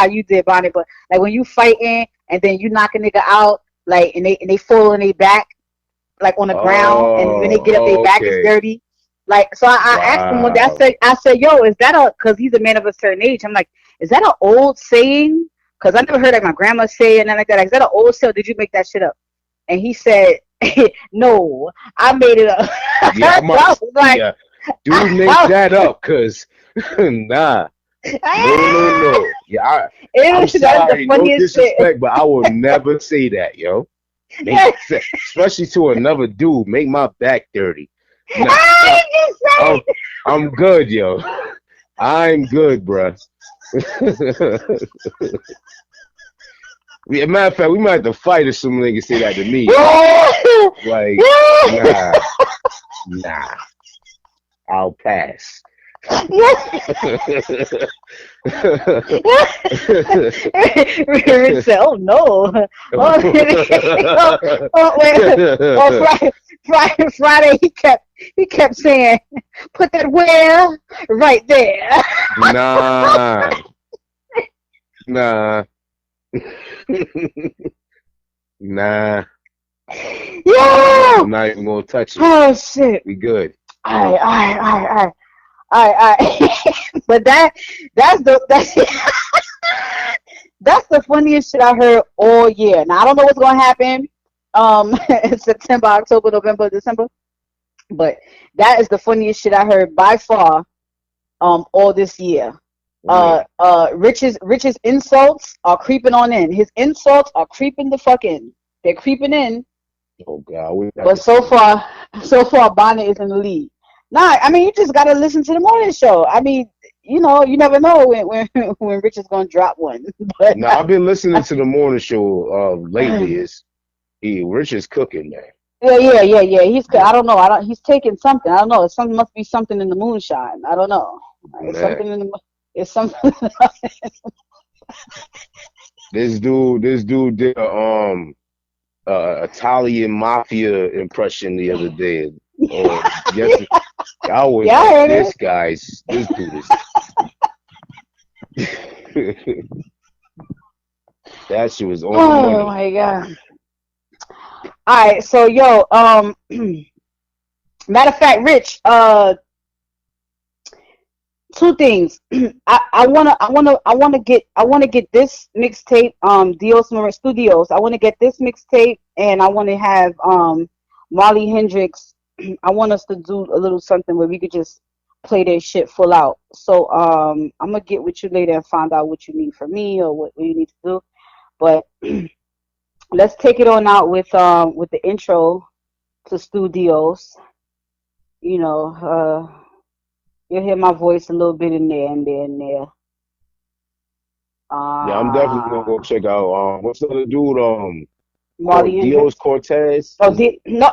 you did, Bonnie, but like when you fighting and then you knock a nigga out, like and they fall on their back like on the ground, and when they get up, their back is Okay. dirty. Like so, I asked him one day. Wow. I said, "Yo, is that a?" Because he's a man of a certain age. I'm like, "Is that an old saying?" Because I never heard like my grandma say it and nothing like that. Like, is that an old saying? Or did you make that shit up? And he said, "No, I made it up." Yeah, I I might. was like, Yeah, dude, make that up, cause nah, no. Yeah, I'm That's the sorry, no funniest shit. disrespect, but I will never say that, yo. Especially to another dude, make my back dirty. Nah, I just I'm, say I'm good, yo. I'm good, bruh. Yeah, matter of fact, we might have to fight if some nigga say that to me, yo. Like, nah, I'll pass. Rich said, "Oh no! Oh, wait. Friday he kept saying, put that where right there." Nah, Nah. Nah. Yo! I'm not even gonna touch it. Oh shit! We good. Alright. But that's the funniest shit I heard all year. Now I don't know what's gonna happen. In September, October, November, December. But that is the funniest shit I heard by far. All this year. Rich's insults are creeping on in. His insults are creeping the fuck in. They're creeping in. Oh God. But so far, Bonnet is in the lead. Nah, I mean, you just gotta listen to the morning show. I mean, you never know when Rich is gonna drop one. But No, I've been listening to the morning show lately. Rich is cooking, man. yeah. I don't know. He's taking something. I don't know. Must be something in the moonshine. I don't know. It's Man. something in the. It's something. This dude did a Italian mafia impression the other day. Yes, I was like, this dude is. That shit was on the money. Oh my God. All right, so matter of fact, Rich, two things. I wanna get this mixtape, Dios Marin Studios. I wanna get this mixtape, and I wanna have Marley Hendrix. I want us to do a little something where we could just play their shit full out. So I'm gonna get with you later and find out what you need from me or what you need to do. But let's take it on out with the intro to Studios. You'll hear my voice a little bit in there and there and there. Yeah, I'm definitely gonna go check out what's the other dude? Marley Dios Cortez. Oh, no.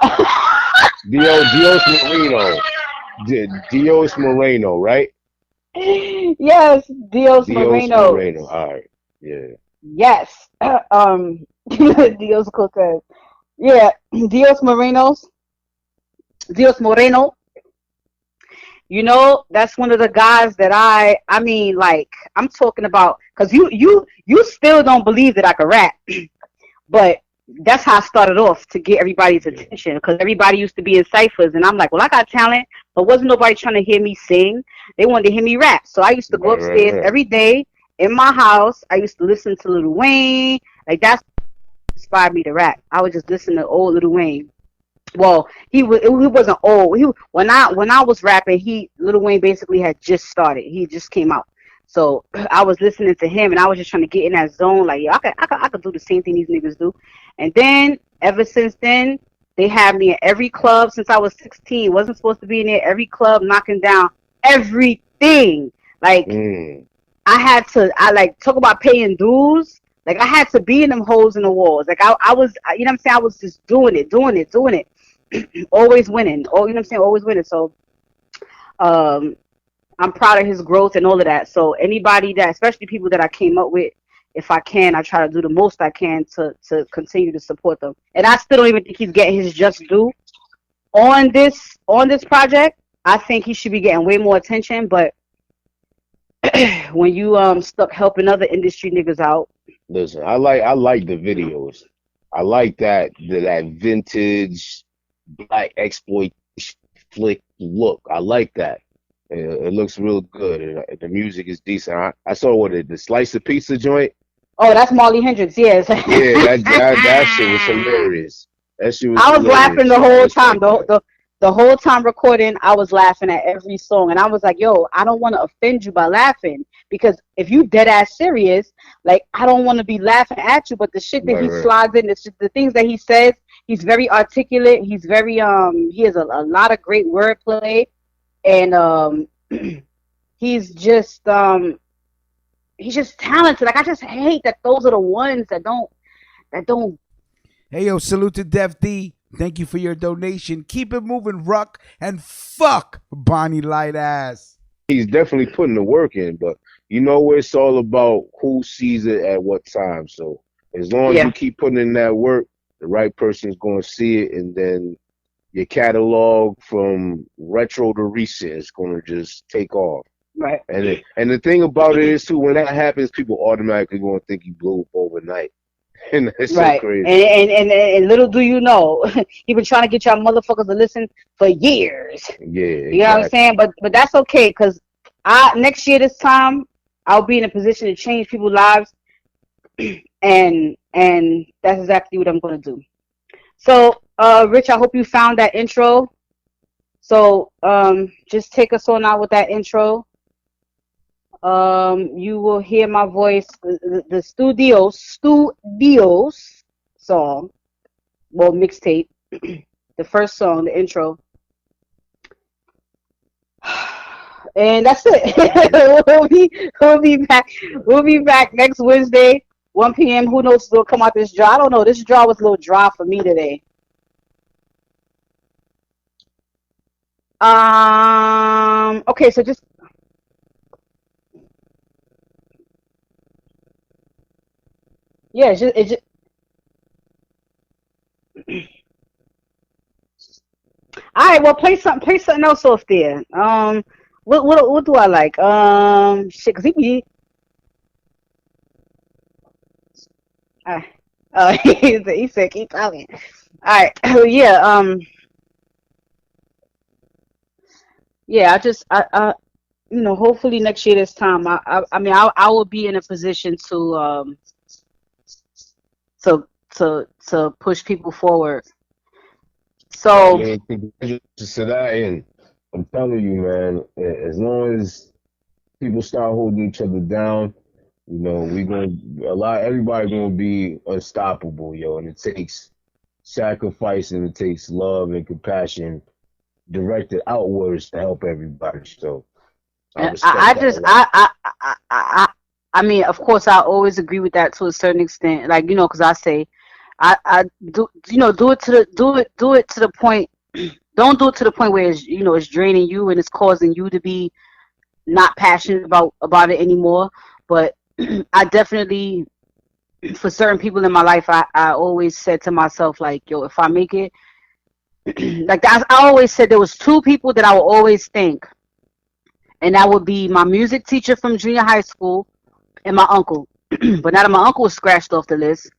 Dios Moreno. Dios Moreno, right? Yes, Dios Moreno. All right. Yeah. Yes. Dios Cortez. Yeah, Dios Moreno. That's one of the guys that I mean, like, I'm talking about, because you still don't believe that I can rap, but that's how I started off, to get everybody's attention, because everybody used to be in ciphers, and I'm like, well, I got talent, but wasn't nobody trying to hear me sing. They wanted to hear me rap. So I used to go upstairs every day in my house. I used to listen to Lil Wayne. Like, that's what inspired me to rap. I would just listen to old Lil Wayne. Well, he wasn't old. When I was rapping, Lil Wayne basically had just started. He just came out. So I was listening to him, and I was just trying to get in that zone. Like, yeah, I could do the same thing these niggas do. And then ever since then, they had me in every club since I was 16. Wasn't supposed to be in there. Every club, knocking down everything. Like, I like, talk about paying dues. Like, I had to be in them holes in the walls. Like, I was, you know what I'm saying? I was just doing it. Always winning. Oh, you know what I'm saying? Always winning. So, I'm proud of his growth and all of that. So anybody that, especially people that I came up with, if I can, I try to do the most I can to continue to support them. And I still don't even think he's getting his just due on this project. I think he should be getting way more attention. But when you stuck helping other industry niggas out. Listen, I like the videos. I like that vintage black exploitation flick look. I like that. It looks real good. And the music is decent. I saw the Slice of Pizza joint. Oh, that's Marley Hendrix. Yes. Yeah, that shit was hilarious. That shit was. I was laughing the whole time. The whole time recording, I was laughing at every song, and I was like, "Yo, I don't want to offend you by laughing, because if you dead ass serious, like, I don't want to be laughing at you." But the shit that he slides in, the things that he says, he's very articulate. He's very he has a lot of great wordplay. And he's just talented. Like, I just hate that those are the ones that don't. Hey, yo, salute to Def D. Thank you for your donation. Keep it moving, Ruck, and fuck Bonnie Light Ass. He's definitely putting the work in, but it's all about who sees it at what time. So as long as you keep putting in that work, the right person's going to see it, and then your catalog from retro to recent is going to just take off. Right. And the thing about it is too, when that happens, people automatically gonna think you blew up overnight, and that's so Right. crazy. And little do you know, he been trying to get y'all motherfuckers to listen for years. Yeah, You know what I'm exactly. saying? But that's okay, because next year this time I'll be in a position to change people's lives, and that's exactly what I'm gonna do. So, Rich, I hope you found that intro. So, just take us on out with that intro. You will hear my voice, the studios song, well, mixtape, the first song, the intro, and that's it. We'll be back. We'll be back next Wednesday, 1 p.m. Who knows what'll come out this draw? I don't know. This draw was a little dry for me today. Okay, so just yeah, it just all right. Well, play something else off there. What do I like? Shit, cause he be uh, he said keep talking. All right, yeah, yeah. Hopefully next year this time, I will be in a position to push people forward. I So mean, congratulations to that, and I'm telling you, man, as long as people start holding each other down, we gonna everybody gonna be unstoppable, yo. And it takes sacrifice and it takes love and compassion directed outwards to help everybody. So I I respect that a just lot. I mean, of course, I always agree with that to a certain extent. Like, because I say, I do, do it to the do it to the point. Don't do it to the point where it's draining you and it's causing you to be not passionate about it anymore. But I definitely, for certain people in my life, I always said to myself, like, yo, if I make it, like I always said, there was two people that I would always thank, and that would be my music teacher from junior high school and my uncle. But now that my uncle was scratched off the list,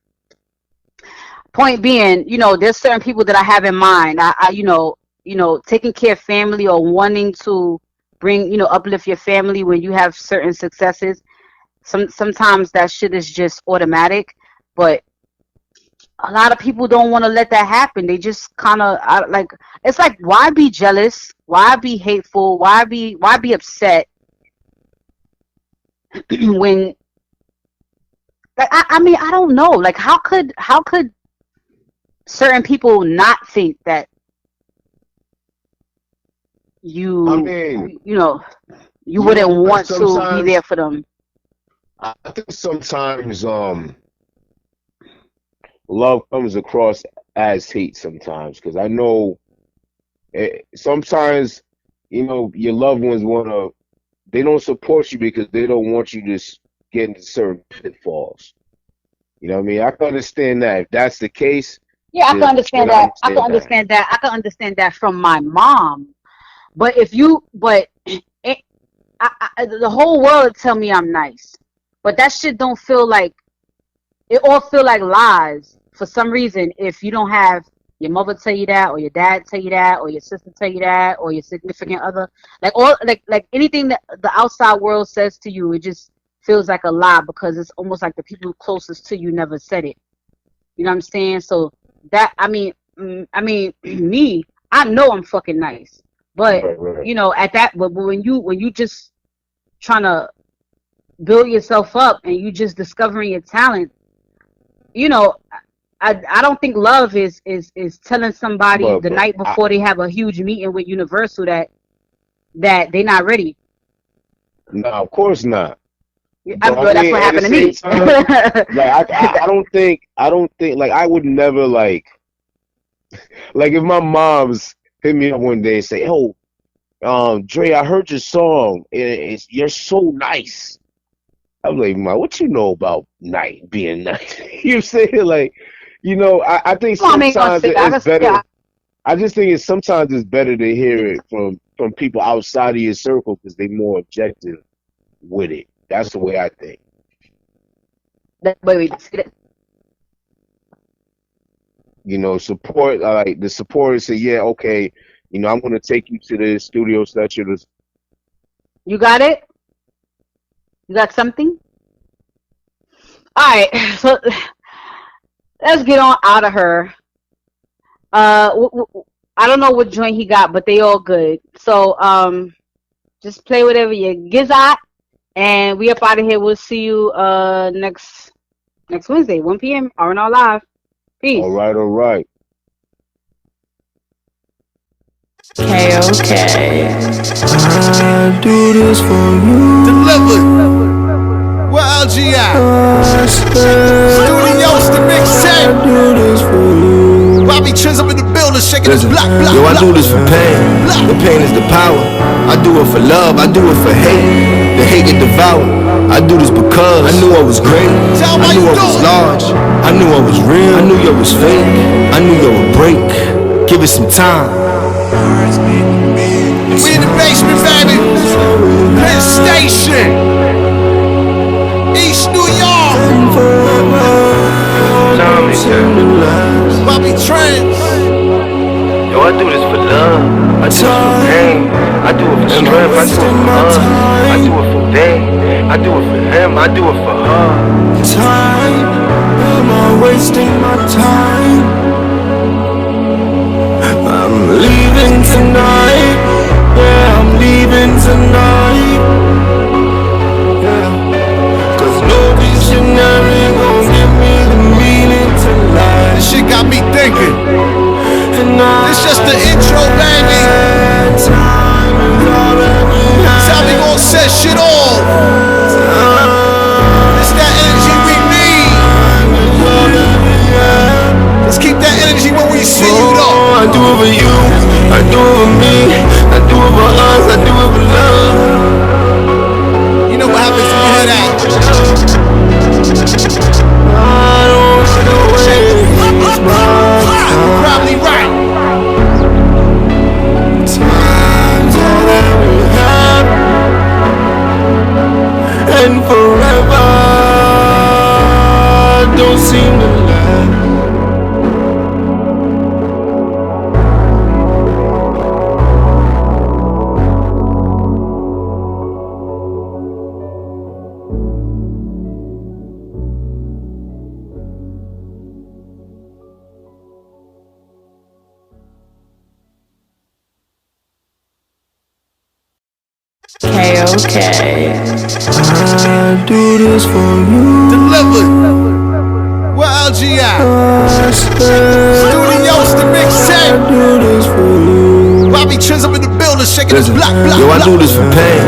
point being, there's certain people that I have in mind. Taking care of family or wanting to bring, uplift your family when you have certain successes. Sometimes that shit is just automatic, but a lot of people don't want to let that happen. They just kind of like, it's like, why be jealous? Why be hateful? Why be upset when, like, I mean, I don't know. Like, how could certain people not think that I you mean, you know you wouldn't want to be there sometimes for them? I think sometimes love comes across as hate sometimes because I know sometimes your loved ones they don't support you because they don't want you to get into certain pitfalls. You know what I mean? I can understand that. If that's the case, Yeah, I can then understand I that. I can understand that. understand that. I can understand that from my mom. But it, the whole world tell me I'm nice, but that shit don't feel like, it all feel like lies for some reason. If you don't have your mother tell you that, or your dad tell you that, or your sister tell you that, or your significant other, like anything that the outside world says to you, it just feels like a lie, because it's almost like the people closest to you never said it. You know what I'm saying? So that, me, I know I'm fucking nice, but Right, right. at that, but when you just trying to build yourself up and you just discovering your talent, you know, I don't think love is telling somebody the But night before they have a huge meeting with Universal that they not ready. no, of course not. I'm But I good. That's mean, what at the happened to same me. time, like I don't think like I would never like if my mom's hit me up one day and say, "Oh, Dre, I heard your song. You're so nice." I'm like, "Ma, what you know about being nice?" You know what I'm saying? Like, I think Mom ain't gonna sometimes say that. I it's can say, better. I just think sometimes it's better to hear it from from people outside of your circle because they're more objective with it. That's the way I think. Wait. You know, support, like the supporters say, yeah, okay, you know, I'm going to take you to the studio session. You got it? You got something? All right, so let's get on out of her. I don't know what joint he got, but they all good. So just play whatever you gizzot, and we up out of here. We'll see you next Wednesday, 1 p.m. R&R Live. Peace. All right. KOK. I do this for you. Delivered. Where LG at? Studios, the mixtape. I do this for you. Bobby Trins up in the building, shaking his block. Yo, I do this for pain. The pain is the power. I do it for love. I do it for hate. The hate get devoured. I do this because I knew I was great. I knew I was large. I knew I was real. I knew you was fake. I knew you would break. Give it some time. We in the basement, baby. Penn Station, East New York. Bobby Trins. Yo, I do this for love. I do it for pain. I do it for strength. I do it for us. I do it for they. I do it for him. I do it for her. Time. Am I wasting my time? I'm leaving tonight. Yeah, I'm leaving tonight. Yeah. Cause no visionary gon' give me the meaning to life. This shit got me thinking. This just the intro, baby. That's how we gon' set shit off. It's that energy we need. Let's keep that energy when we see you though. I do it for you, I do it for me, I do it for us, I do it for love. You know what happens when you hear that? I don't wanna waste my time. Probably right. Time's all that we have, and forever don't seem to last. KOK. I do this for you. Delivered. Where LG at? Studios, the mixtape. I do this for you. Bobby Trins up in the building, shaking his block. Yo, I do this for pain.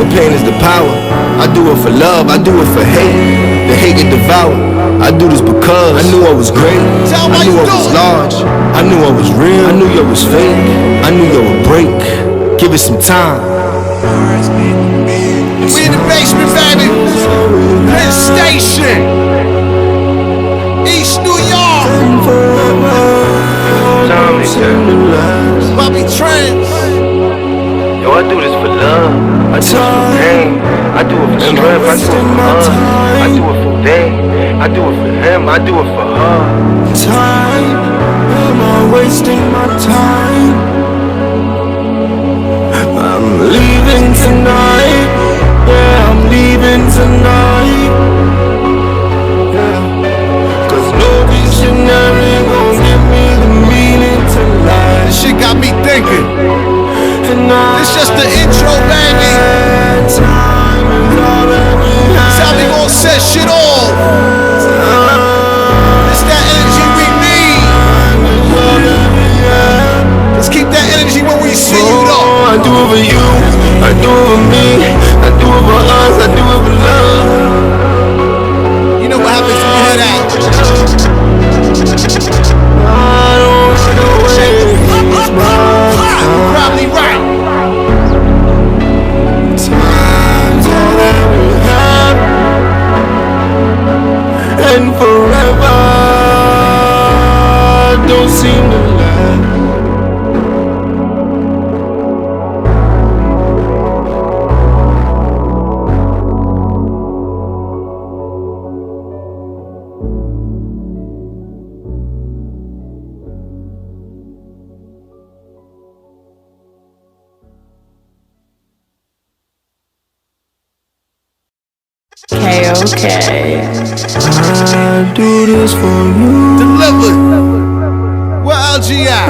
The pain is the power. I do it for love. I do it for hate. The hate get devoured. I do this because I knew I was great. I knew I was large. I knew I was real. I knew you was fake. I knew you would break. Give it some time. We in the basement, baby. Penn Station, East New York. Bobby Trins. Yo, I do this for love. I do it for pain. I do it for strength. I do it for us. I do it for they. I do it for him. I do it for her. Time. Am I wasting my time? I'm leaving tonight. Yeah, I'm leaving tonight. Yeah. Cause no visionary gon' give me the meaning to life. This shit got me thinking. This just the intro, baby. That's how we gon' set shit off. It's that energy we need. Let's keep that energy when we see you though. I do it for you, I do it for me, I do it for us, I do it for love. You know what happens when you hear that? I don't wanna waste my time. Probably right. Time's all that we have, and forever don't seem to last. okay. I do this for you. Delivered. Where LG at?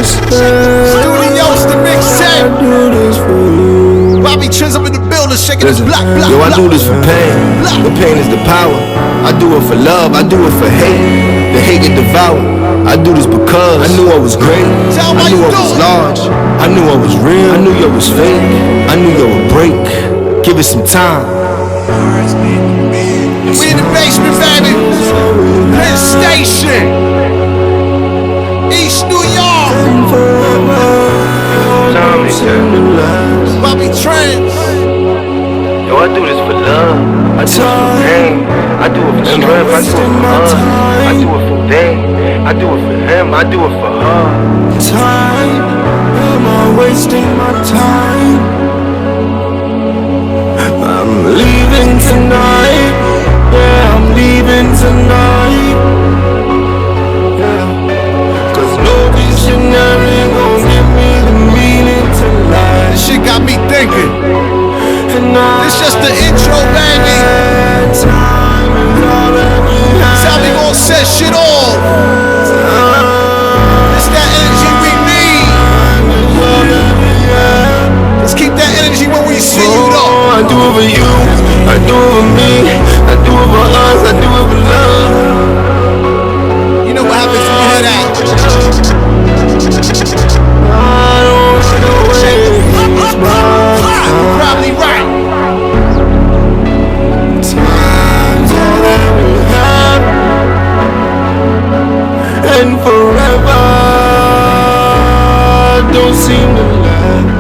Studios, the mixtape. I do this for you. Bobby Trins up in the building, shaking his block. Yo, I do this for pain. The pain is the power. I do it for love. I do it for hate. The hate get devoured. I do this because I knew I was great. I knew I was large. I knew I was real. I knew you was fake. I knew you would break. Give it some time. We in the basement, baby. Penn Station. East New York. Bobby Trins. Yo, I do this for love. I do it for pain. I do it for strength. I do it for us. I do it for they. I do it for him. I do it for her. Time. Am I wasting my time? I'm leaving tonight. Yeah, I'm leaving tonight. Yeah. Cause no visionary gon' give me the meaning to life. This shit got me thinking. It's just the intro, baby. That's how we gon' set shit off. It's that energy we need. Let's keep that energy when we see you, though. I do it for you. I do it for me. I do it for us. I do it for love. You know what happens when you hear that? I don't run away. You're probably right. Time's all that we have, and forever don't seem to last.